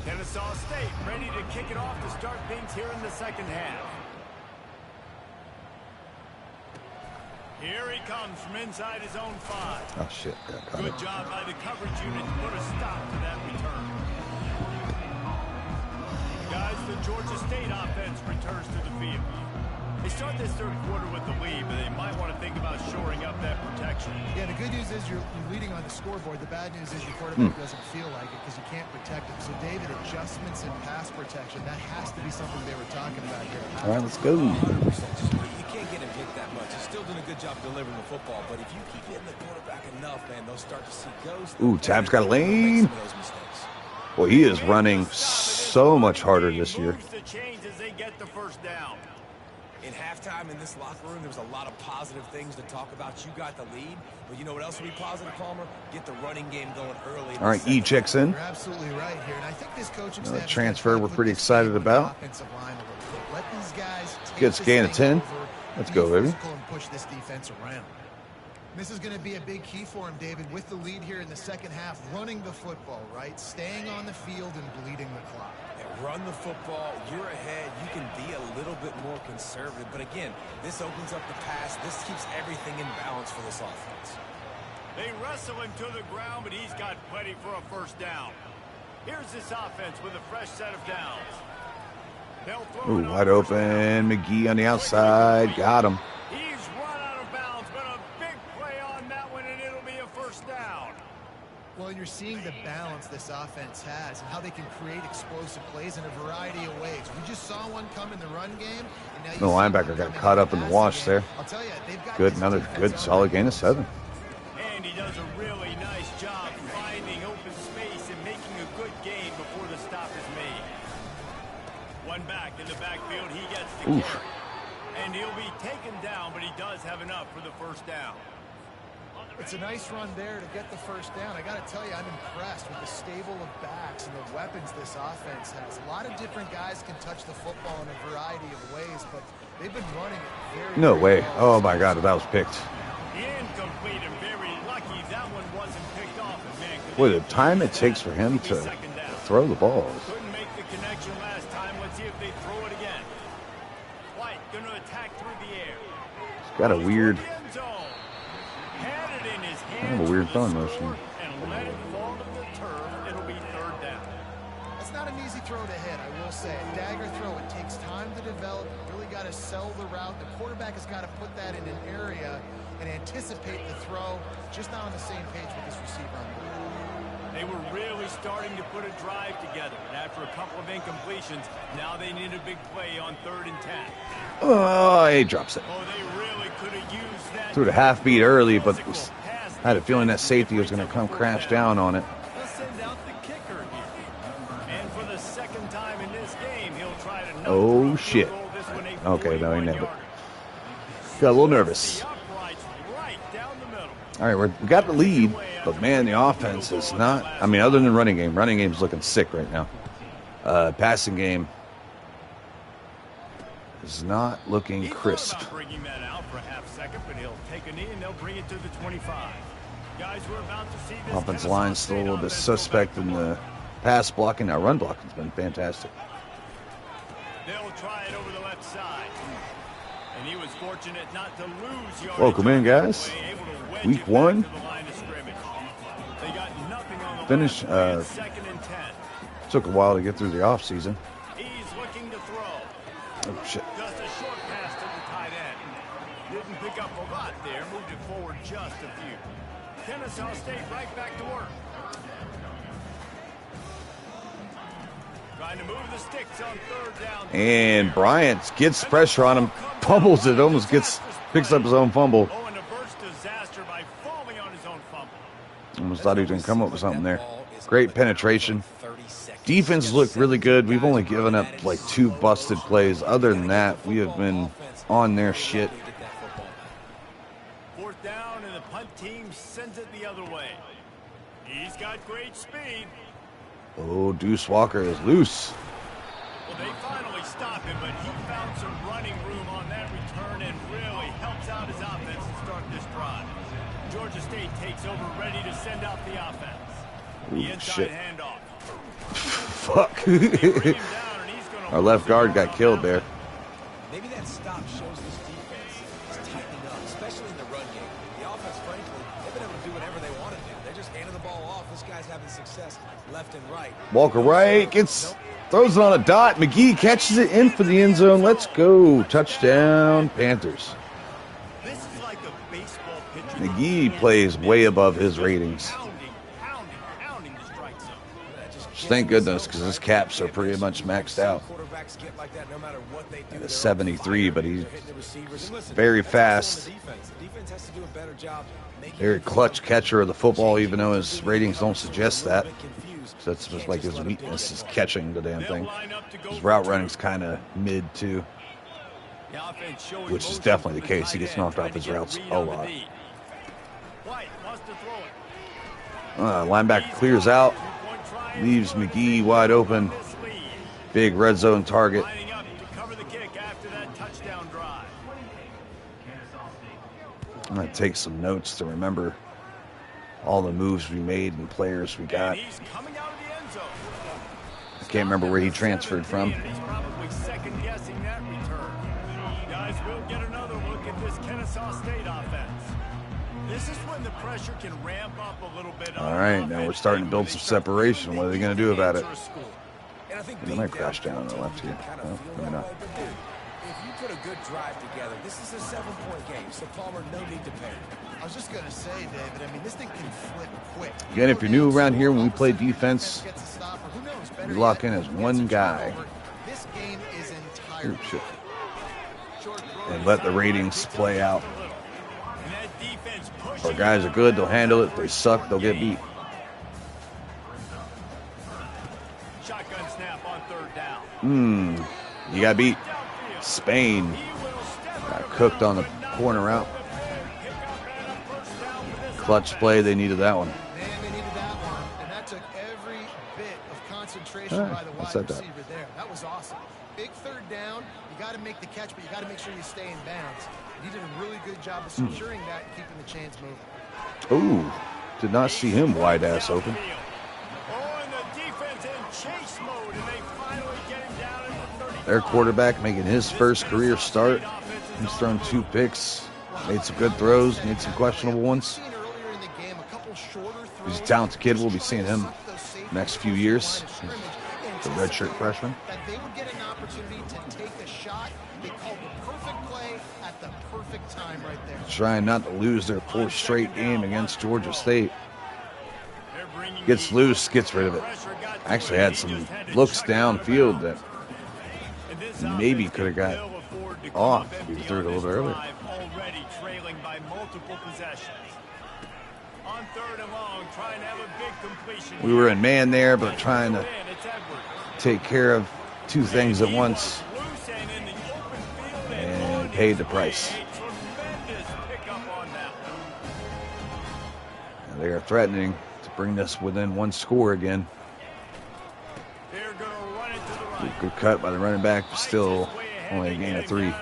Kennesaw State ready to kick it off to start things here in the second half. Here he comes from inside his own 5. Oh, shit. Good job by the coverage unit to put a stop to that return. Guys, the Georgia State offense returns to the field. They start this third quarter with the lead, but they might want to think about shoring up that protection. Yeah, the good news is you're leading on the scoreboard. The bad news is your quarterback doesn't feel like it because you can't protect him. So, David, adjustments in pass protection, that has to be something they were talking about here. All right, let's go. 100%. You can't get him hit that much. He's still doing a good job delivering the football, but if you keep hitting the quarterback enough, man, they'll start to see ghosts. Ooh, Tab's got a lane. Well, he is running so much harder this year. The chains as they get the first down. In halftime in this locker room, there was a lot of positive things to talk about. You got the lead, but you know what else would be positive, Palmer? Get the running game going early. All right, E checks in. You're absolutely right here, and I think this coaching staff transfer we're pretty excited about. Let these guys Good scan of 10. Let's go, baby. And push this defense around. This is going to be a big key for him, David, with the lead here in the second half, running the football, right? Staying on the field and bleeding the clock. Run the football, you're ahead, you can be a little bit more conservative. But again, this opens up the pass. This keeps everything in balance for this offense. They wrestle him to the ground, but he's got plenty for a first down. Here's this offense with a fresh set of downs. Ooh, wide open. McGee on the outside. Got him. He's run out of bounds, but a big play on that one, and it'll be a first down. Well, you're seeing the balance this offense has and how they can create explosive plays in a variety of ways. We just saw one come in the run game. And now the linebacker got caught up in the wash there. I'll tell you, they've got good, another good, solid gain of 7. And he does a really nice job finding open space and making a good gain before the stop is made. One back in the backfield, he gets the carry. And he'll be taken down, but he does have enough for the first down. It's a nice run there to get the first down. I got to tell you, I'm impressed with the stable of backs and the weapons this offense has. A lot of different guys can touch the football in a variety of ways, but they've been running it very, No very way. well. Oh, my God, that was picked. Incomplete and very lucky that one wasn't picked off. And man, Boy, the time it takes for him to throw the ball. couldn't make the connection last time. Let's see if they throw it again. White going to attack through the air. It's got a weird, Had it in his kind of hands a weird for the throwing motion. score and let it fall to the turf. It'll be third down. It's not an easy throw to hit, I will say. A dagger throw, it takes time to develop. You really got to sell the route. The quarterback has got to put that in an area and anticipate the throw. Just not on the same page with this receiver on the line. They were really starting to put a drive together. And after a couple of incompletions, now they need a big play on 3rd and 10. Oh, he drops it. Oh, they really could have used that. Threw the half beat early, but I had a feeling that safety was going to come crash down on it. They'll send out the kicker here. And for the second time in this game, he'll try to Oh, shit. Okay, no, he nailed it. Got a little nervous. All right, we got the lead, but man, the offense is not. I mean, other than running game, running game's looking sick right now. Passing game is not looking crisp. Bringing that out for a half second, but he'll take a knee and they'll bring it to the 25. Guys, we're about to see this Offensive line still a little bit suspect in the pass blocking. Now, run blocking's been fantastic. They'll try it over the left side. And he was fortunate not to lose yardage. Welcome in, guys. Week 1. Finish. Second and 10. Took a while to get through the offseason. He's looking to throw. Oh, shit. Just a short pass to the tight end. Didn't pick up a lot there. Moved it forward just a few. Kennesaw State right back to work. Trying to move the sticks on 3rd down. And Bryant gets pressure on him, fumbles it, almost picks up his own fumble. Oh, and a burst disaster by falling on his own fumble. Almost thought he was going to come up with something there. Great penetration. Defense looked really good. We've only given up like 2 busted plays. Other than that, we have been on their shit. 4th down, and the punt team sends it the other way. He's got great speed. Oh, Deuce Walker is loose. Well, they finally stop him, but he found some running room on that return and really helps out his offense to start this drive. Georgia State takes over, ready to send out the offense. The inside Shit. handoff. Fuck. They bring him down, and he's gonna Our left guard got killed there. Maybe that stop shows this defense is tightening up, especially in the run game. The offense, frankly, they've been able to do whatever they want to do. They're just handing the ball off. This guy's having success left and right. Walker right, throws it on a dot. McGee catches it in for the end zone. Let's go. Touchdown, Panthers. This is like a baseball pitcher. McGee plays way above his ratings. Pounding the strike zone. Thank goodness, because his caps are pretty much maxed out. Quarterbacks get like that no matter what they do. At They're a 73, on fire. but he's They're hitting the receivers. And listen, very that's fast. on the defense. The defense has to do a better job making Very clutch catcher of the football, even though his ratings don't suggest that. So that's just like his weakness is catching the damn thing. His route running's kind of mid too, which is definitely the case. He gets knocked off his routes a lot. Linebacker clears out, leaves McGee wide open. Big red zone target. I'm going to take some notes to remember all the moves we made and players we got. I can't remember where he transferred from. He's probably second guessing that return. Guys, we'll get another look at this Kennesaw State offense. This is when the pressure can ramp up a little bit. All right, now we're starting to build some separation. What are they going to do about it? They might crash down on the left here. No, maybe not. If you put a good drive together, this is a 7-point game, so Palmer, no need to panic. I was just going to say, David, I mean, this thing can flip quick. Again, if you're new around here, when we play defense, we lock in as one guy. This game is entirely Ooh, shit. And let the ratings play out Our guys are good. They'll handle it. If they suck, they'll get beat. Shotgun snap on third down. You got beat. Spain got cooked on the corner route. Clutch play. They needed that one. Man, they needed that one. And that took every bit of concentration by the wide receiver there. That was awesome. Big third down. You got to make the catch, but you got to make sure you stay in bounds. He did a really good job of securing that and keeping the chains moving. Ooh, did not see him wide ass open. Oh, and the defense in chase mode, and they finally get him down at the 35. Their quarterback making his first career start. He's thrown 2 picks, made some good throws, made some questionable ones. He's a talented kid. We'll be seeing him next few years. The redshirt freshman. That they would get an opportunity to take a shot. They called the perfect play at the perfect time right there. Trying not to lose their 4th straight game against Georgia State. Gets loose, gets rid of it. Actually had some looks downfield that maybe could have got off if he threw it a little bit earlier. Already trailing by multiple possessions. On third and long, trying to have a big completion. We were in man there, but trying to take care of 2 things at once and paid the price. And they are threatening to bring this within 1 score again. Good cut by the running back, but still only a gain of 3.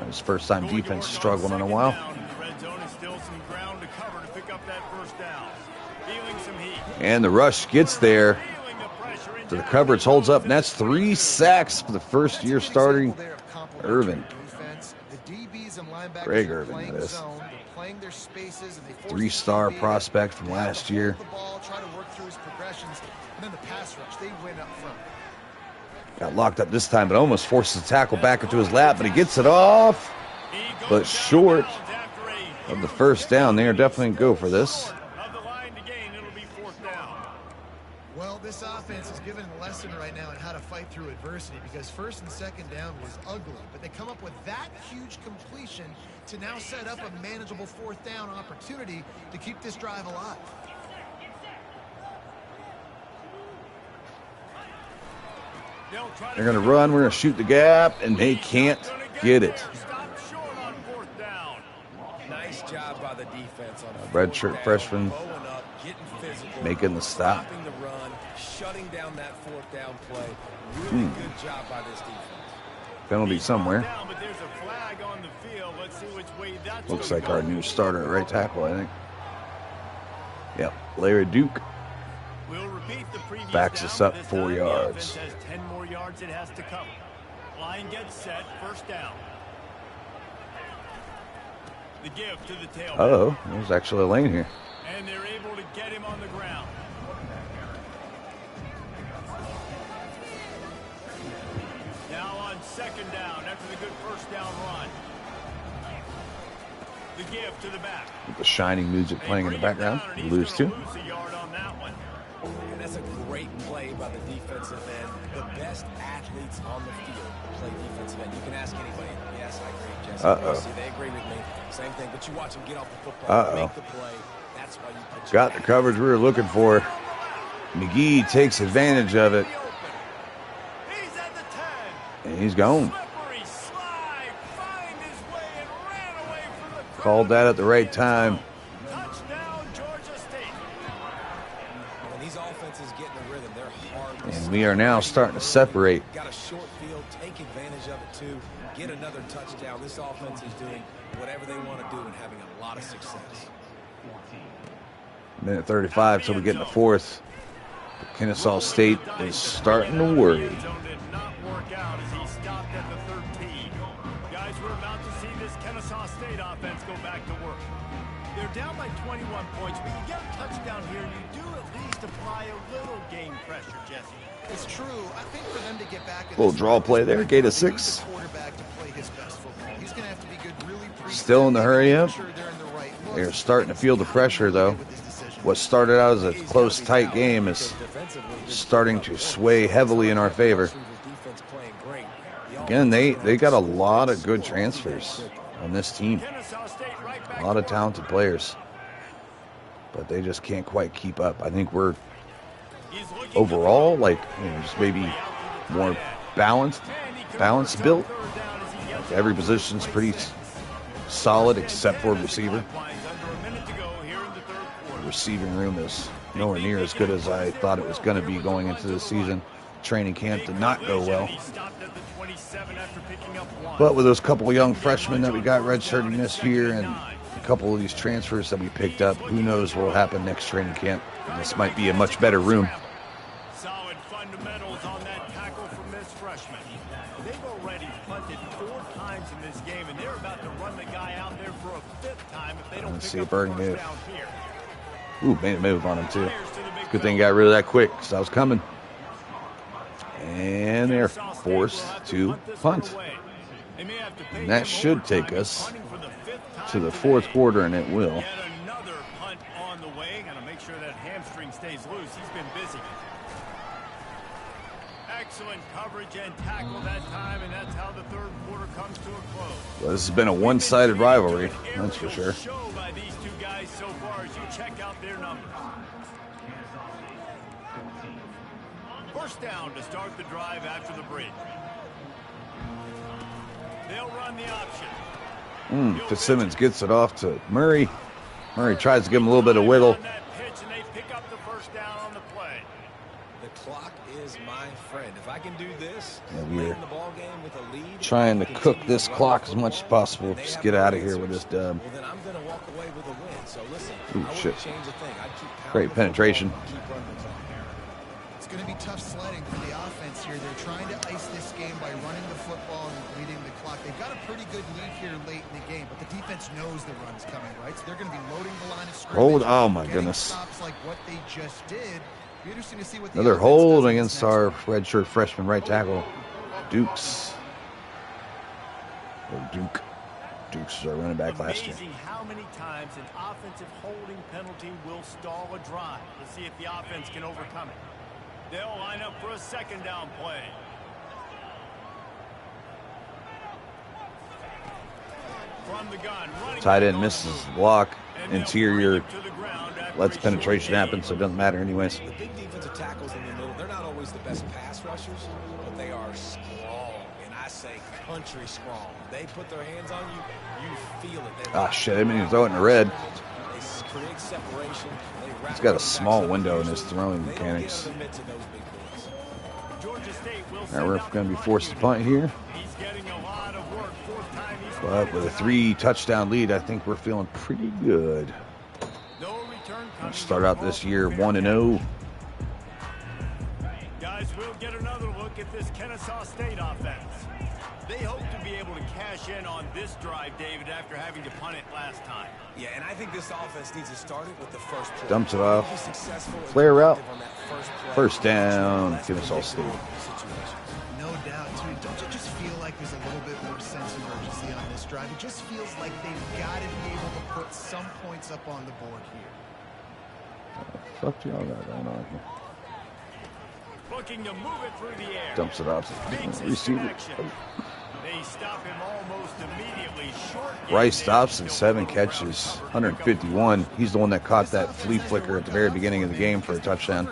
His first time defense struggling in a while. And the rush gets there. So the coverage holds up, and that's 3 sacks for the first-year starting Irvin. Greg Irvin, that is. 3-star prospect from last year. Got locked up this time, but almost forces the tackle back into his lap, but he gets it off, but short of the first down. They are definitely going to go for this. Well, this offense is given a lesson right now on how to fight through adversity, because first and second down was ugly, but they come up with that huge completion to now set up a manageable 4th down opportunity to keep this drive alive. They're going to run. We're going to shoot the gap, and they can't get it. Nice job by the defense on a redshirt freshman making the stop. The run, shutting down that 4th down play. Really good job by this defense. Penalty somewhere. Looks like our new starter at right tackle, I think. Yep, Larry Duke. Backs us up 4 yards. 10 more yards it has to cover. Line gets set, first down. The give to the tailback. Uh-oh, there's actually a lane here. And they're able to get him on the ground. Now on second down after the good first down run. The give to the back. With the shining music playing in the background. We lose 2. And that's a great play by the defensive end. The best athletes on the field play defensive end. You can ask anybody. Yes, I agree, Jesse. Uh-oh. They agree with me. Same thing. But you watch them get off the football, make the play. That's why you put got the coverage we were looking for. McGee takes advantage of it. He's at the 10. And he's gone. Slippery slide, find his way and ran away from the Called that at the right time. touchdown, Georgia State. When these offenses get in the rhythm, they're hard. And we are now starting to separate. Got a short field, take advantage of it too. Get another touchdown. This offense is doing whatever they want to do and having a lot of success. Minute 35, so we get in the 4th. Kennesaw State is starting to worry. Did not work out as he stopped at the 13. Guys, we're about to see this Kennesaw State offense go back to work. They're down by 21 points, but you get a touchdown here, and you do at least apply a little game pressure, Jesse. It's true. I think for them to get back in Little draw play there, gain of 6. Quarterback to play his best football. He's going to have to be good really Still in the hurry up. sure they're in the right look. They're starting to feel the pressure, though. What started out as a close, tight game is starting to sway heavily in our favor. Again, they got a lot of good transfers. on this team. Kennesaw State right back A lot of to work. talented players, but they just can't quite keep up. I think we're He's looking to overall, throw. like, just maybe Out to the more tight end. balanced, And he balanced converts built. on third down as he gets Like every out to the position's pretty 26. solid First and except 10 for as the receiver. clock winds under a minute to go here in the third quarter. The receiving room is nowhere near as good as I thought it was going to be going into the season. Training camp did not go well. He stopped at the 27 after picking up one. But with those couple of young freshmen that we got redshirting this year and a couple of these transfers that we picked up, who knows what will happen next training camp. This might be a much better room. Solid fundamentals on that tackle from this freshman. They've already punted 4 times in this game, and they're about to run the guy out there for a 5th time if they don't Let's pick see up if the Bergen first did. down here. Ooh, made a move on him too. Fires to the big Good thing he fella. got rid of that quick because I was coming. And they're Kennesaw State forced will have to this one punt. away. They may have to pay And that him should overtime. take He's us punting for the 5th time to the today. fourth quarter, and it will. Yet another punt on the way. Got to make sure that hamstring stays loose. He's been busy. Excellent coverage and tackle that time, and that's how the third quarter comes to a close. Well, this has been a one-sided rivalry, that's for sure. Show by these two guys so far as you check out their numbers. First down to start the drive after the break. They'll run the option. Fitzsimmons gets it off to Murray. Murray tries to give him a little bit of wiggle. On that pitch, and they pick up the first down on the play. The clock is my friend. If I can do this, Yeah, late we're in the ball game with a lead, Trying to continue cook this run clock the as much as football, possible. and they Just have get no out of here with answers, this dub. well, then I'm going to walk away with a win. So listen, Ooh, I shit. wouldn't change a thing. I'd keep pounding Great the penetration. football and keep running the clock. It's going to be tough sledding for the offense here. They're trying to ice this game by running the football and leading the clock. They've got a pretty good lead here late in the game, but the defense knows the run's coming, right? So they're going to be loading the line of scrimmage. Oh my getting goodness. stops like what they just did. Be interesting to see what the Another offense hold does against next our one. redshirt freshman right tackle, Dukes. Or Duke. Dukes is our running back last year. Amazing how many times an offensive holding penalty will stall a drive. Let's see if the offense can overcome it. They'll line up for a second down play. From the gun, running Tight back end on misses the the move. block. And they'll Interior bring him to the ground after lets a short penetration gain. happen, so it doesn't matter anyways. The big defensive tackles in the middle, they're not always the best pass rushers, but they are strong. And I say country strong. They put their hands on you, you feel it. They Ah, shit, I didn't mean to throw it in the red. They create separation. They He's got a small window in his throwing They don't mechanics. give them to those big boys. Georgia State will Now send we're out going to the be forced to punt here. He's getting a lot of work. Fourth time he's But with a 3-touchdown lead, I think we're feeling pretty good. No return coming. Start out this year 1-0. Guys, we'll get another look at this Kennesaw State offense. They hope to be able to cash in on this drive, David, after having to punt it last time. Yeah, and I think this offense needs to start it with the first play. Dumps it off. Be successful and Flare route. effective on that play. First down, That's Kennesaw State. predictable situations. No doubt, too. Don't you just feel like there's a little bit more sense of urgency on this drive? It just feels like they've got to be able to put some points up on the board here. Fuck y'all got going on here. Looking to move it through the air. Dumps it off. Makes his Receiver. connection. They stop him almost immediately. Short gain Rice there. stops in He'll 7 go around catches, cover, 151. He's the one that caught that flea flicker at the very beginning of the game for a touchdown.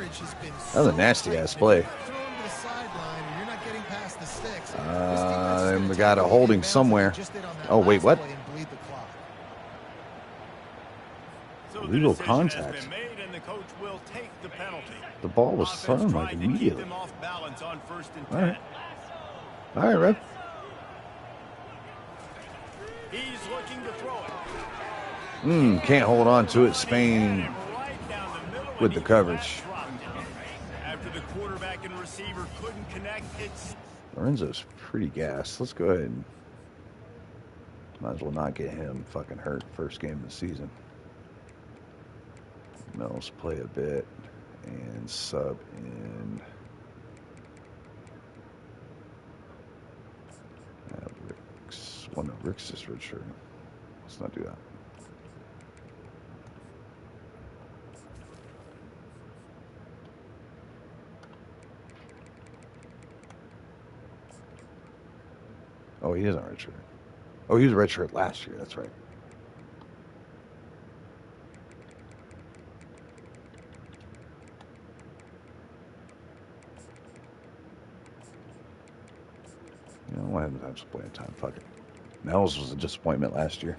That was a nasty-ass play. And we got a holding somewhere. Oh, wait, what? So the Illegal decision has contact. been made, and the coach will take the penalty. The ball was Offense thrown like tried to keep immediately. them off balance on first and All 10. right. All right, Rep. He's looking to throw it. Can't hold on to it. Spain Right down the middle, with and the he coverage. dropped it. After the quarterback and receiver couldn't connect, it's Lorenzo's pretty gassed. Let's go ahead and might as well not get him fucking hurt first game of the season. Mills play a bit and sub in Ricks. Well, no, Ricks is redshirt. Let's not do that. Oh, he is on redshirt. Oh, he was a redshirt last year. That's right. You know, why haven't I just playing time? Fuck it. Nels was a disappointment last year.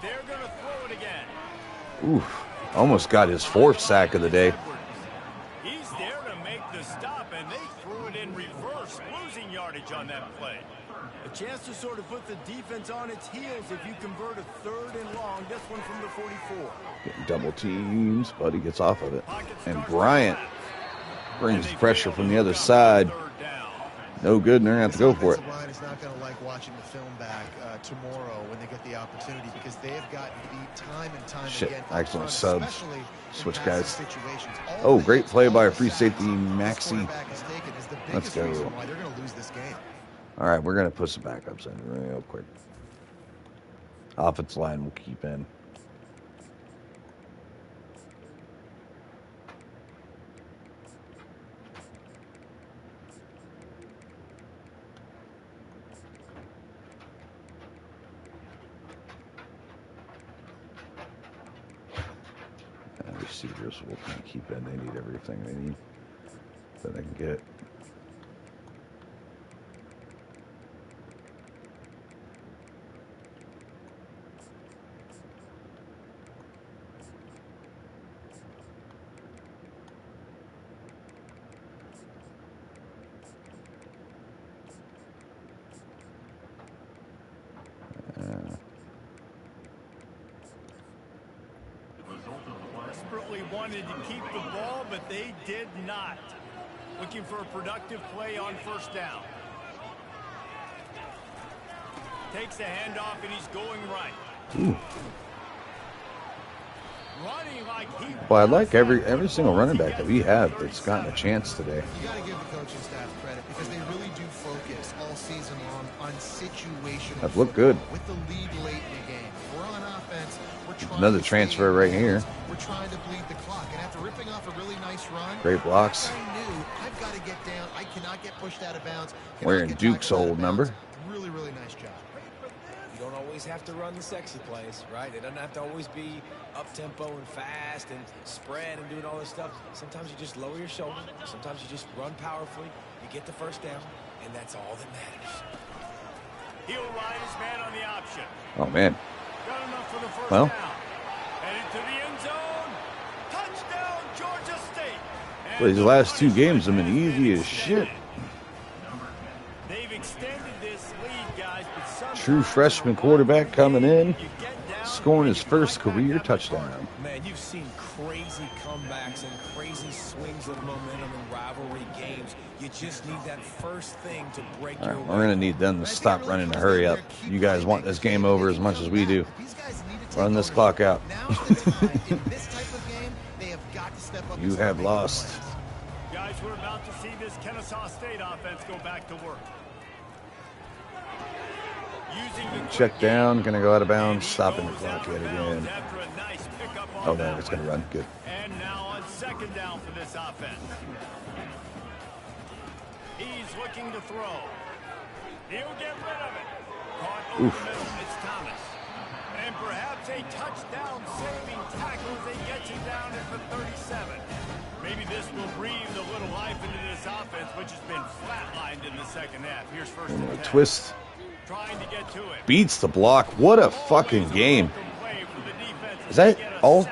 They're going to throw it again. Oof. Almost got his 4th sack of the day. He's there to make the stop, and they threw it in reverse, losing yardage on that play. A chance to sort of put the defense on its heels if you convert a 3rd and long. This one from the 44. Getting double teams, but he gets off of it. And Bryant brings pressure from the other side. No good, and they're going to have to go for it. The line is not going to like watching the film back tomorrow when they get the opportunity because they have gotten beat time and time again. Excellent subs. Especially Switch guys. situations. Oh, great play by our free safety, Maxey. Let's go. Why they're going to lose this game. All right, we're going to put some backups in real quick. Offensive line will keep in. Receivers will kind of keep in. They need everything they need that they can get. Desperately wanted to keep the ball, but they did not. Looking for a productive play on 1st down. Takes the handoff, and he's going right. Ooh. Running like he Well, I like every single running back that we have that's gotten a chance today. You got to give the coaching staff credit because they really do focus all season long on situational. Have looked good. With the lead late in the game. We're on offense. We're trying Another to transfer stay right in here. games. We're trying to bleed the clock. And after ripping off a really nice run, Great blocks. I knew I've got to get down. I cannot get pushed out of bounds. Cannot Wearing get Duke's tackled out of old bounds. number. Really, really nice job. You don't always have to run the sexy plays, right? It doesn't have to always be up-tempo and fast and spread and doing all this stuff. Sometimes you just lower your shoulder. Sometimes you just run powerfully. You get the 1st down, and that's all that matters. He'll ride his man on the option. Oh, man. Got enough for the 1st Well. down. Headed to the end zone. Touchdown, Georgia State. Well, these last 2 games have been easy as shit. They've extended this lead, guys, but sometimes True freshman quarterback coming in, you get down, scoring his first career touchdown. Man, you've seen crazy comebacks and crazy swings of momentum in rivalry games. You just need that first thing to break All your right, way. we're going to need them to stop running to hurry up. You guys want this game over as much as we do. Run this clock out. You have lost. guys, we're about to see this Kennesaw State offense go back to work. Using the Check down, going to go out of bounds, stopping the clock yet again. after a nice pickup on Oh, no, that it's going to one. run. Good. And now on 2nd down for this offense. He's looking to throw. He'll get rid of it. Caught over the middle. It's Thomas. And perhaps a touchdown-saving tackle as they get you down at the 37. Maybe this will breathe a little life into this offense, which has been flatlined in the 2nd half. Here's 1st and 10. Twist. Trying to get to it. Beats the block. What a fucking game. Is that all?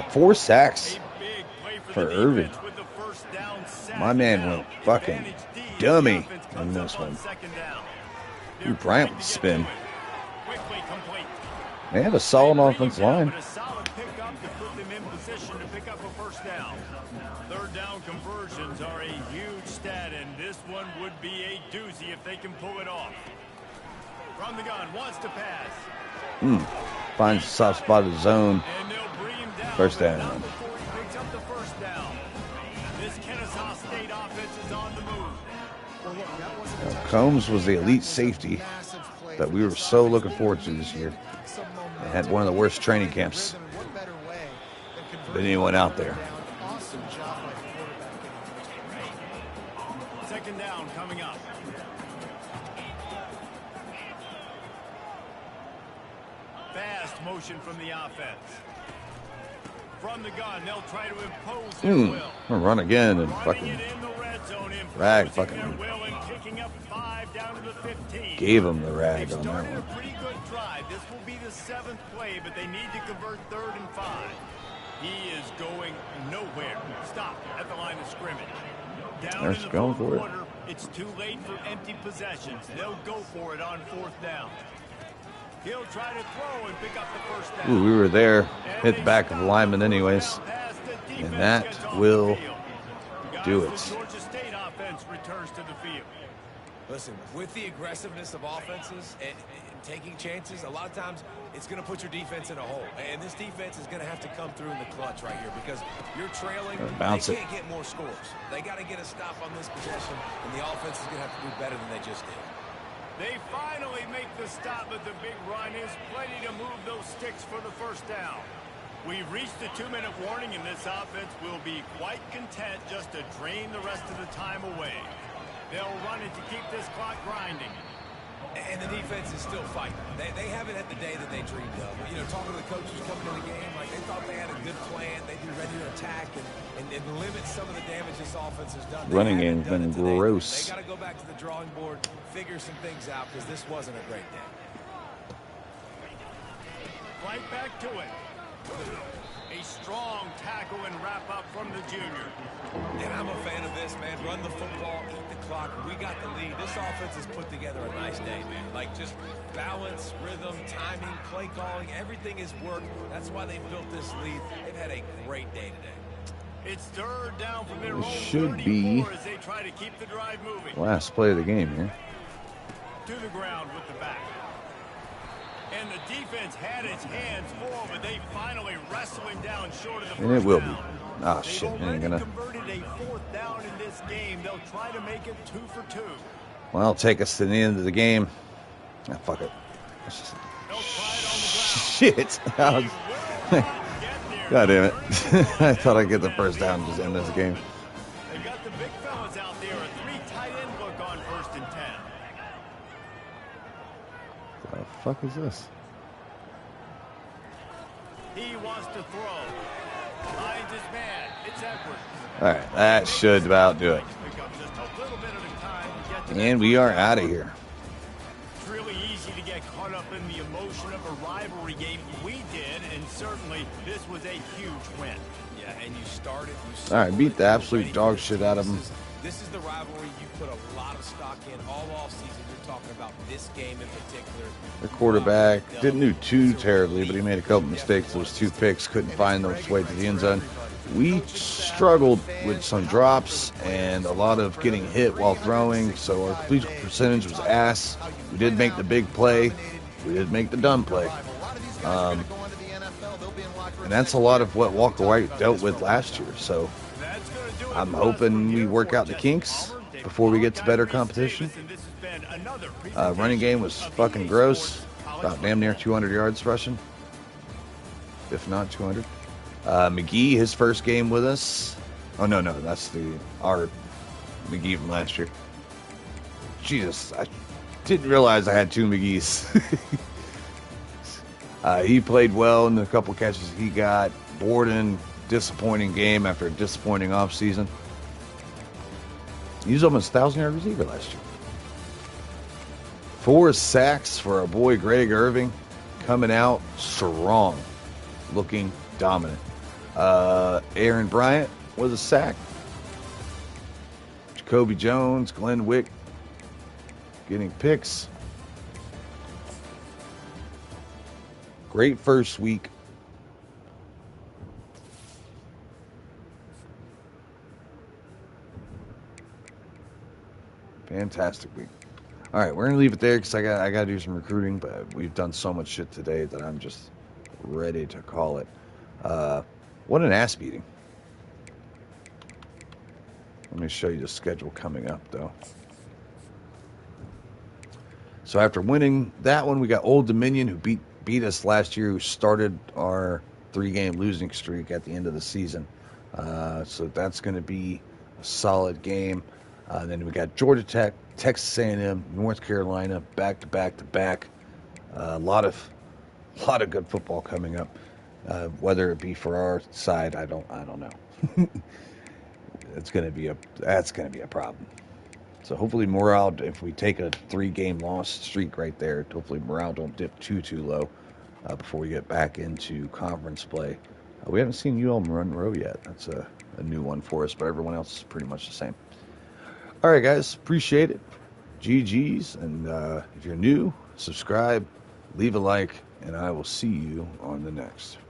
4 sacks for Irvin. My man went fucking dummy on this one. Ooh, Bryant with spin. They have a solid offensive line. Third down conversions are a huge stat, and this one would be a doozy if they can pull it off. From the gun, wants to pass. Finds a soft spot of the zone. And they'll bring him down. 1st down. Not before he picks up the 1st down. This Kennesaw State offense is on the move. Combs was the elite safety that we were so looking forward to this year. They had one of the worst training camps than anyone out there. 2nd down coming up. motion from the offense. From the gun, they'll try to impose their will. We'll run again and Running fucking it in the red zone, rag imposing fucking their will and kicking up 5 down to the 15. gave him the rag They've on that started a one. pretty good drive. This will be the 7th play, but they need to convert 3rd and 5. He is going nowhere. Stop at the line of scrimmage. Down They're in the going fourth for it. quarter, it's too late for empty possessions. They'll go for it on 4th down. He'll try to throw and pick up the first down. Ooh, we were there, hit the back of the lineman anyways. And that will do it. The Georgia State offense returns to the field. Listen, with the aggressiveness of offenses and taking chances, a lot of times it's going to put your defense in a hole. And this defense is going to have to come through in the clutch right here because you're trailing. Bounce they it. can't get more scores. They got to get a stop on this possession, and the offense is going to have to do better than they just did. They finally make the stop, but the big run is plenty to move those sticks for the first down. We've reached the 2-minute warning, and this offense will be quite content just to drain the rest of the time away. They'll run it to keep this clock grinding. And the defense is still fighting. They haven't had the day that they dreamed of. You know, talking to the coaches coming to the game, like they thought they had a good plan. They'd be ready to attack and limit some of the damage this offense has done. Running game's been gross. They got to go back to the drawing board, figure some things out because this wasn't a great day. Right back to it. A strong tackle and wrap up from the junior. And I'm a fan of this, man. Run the football, eat the clock. We got the lead. This offense has put together a nice day, man. Like just balance, rhythm, timing, play calling, everything has worked. That's why they built this lead. They've had a great day today. It's 3rd down from their own Should 34 be as they try to keep the drive moving. last play of the game here. To the ground with the back. And the defense had its hands full, but they finally wrestle him down short of the first And it will be. down. Ah, They've shit. already Ain't gonna. converted a 4th down in this game. They'll try to make it 2 for 2. Well, take us to the end of the game. Ah, fuck it. Let's just... They'll try it on the ground. Shit. I was- He will not get there. God damn it. I thought I'd get the first down and just end this game. They've got the big fellas out there. A 3 tight end look on 1st and 10. What the fuck is this? He wants to throw. Finds his man. It's Edwards. All right, that should about do it. Pick up just a little bit at a time to get to And that we are first down. out of here. It's really easy to get caught up in the emotion of a rivalry game. We did, and certainly this was a huge win. Yeah, and you started. All right, beat the absolute dog shit out of them. This is the rivalry you put a lot of stock in all offseason. You're talking about this game in particular. The quarterback didn't do too terribly, but he made a couple mistakes. Those 2 picks, couldn't find those way to the end zone. We struggled with some drops and a lot of getting hit while throwing, so our completion percentage was ass. We did make the big play. We did make the dumb play. And that's a lot of what Walker White dealt with last year. So I'm hoping we work out the kinks before we get to better competition. Running game was fucking gross. About damn near 200 yards rushing, if not 200. McGee, his first game with us. Oh, no, that's our McGee from last year. Jesus, I didn't realize I had 2 McGees. He played well in the couple catches he got. Borden, disappointing game after a disappointing offseason. He was almost a 1,000-yard receiver last year. 4 sacks for our boy Greg Irving, coming out strong, looking dominant. Aaron Bryant was a sack. Jacoby Jones, Glenn Wick getting picks. Great first week. Fantastic week. All right, we're gonna leave it there because I got to do some recruiting, but we've done so much shit today that I'm just ready to call it. What an ass beating. Let me show you the schedule coming up, though. So after winning that one, we got Old Dominion, who beat us last year, who started our 3-game losing streak at the end of the season. So that's going to be a solid game. Then we got Georgia Tech, Texas A&M, North Carolina, back to back to back. A lot of A lot of good football coming up. Whether it be for our side, I don't know. That's gonna be a problem. So hopefully morale, if we take a 3-game loss streak right there, hopefully morale don't dip too low before we get back into conference play. We haven't seen UL Monroe yet. That's a new one for us, but everyone else is pretty much the same. All right, guys, appreciate it. GG's, and if you're new, subscribe, leave a like, and I will see you on the next.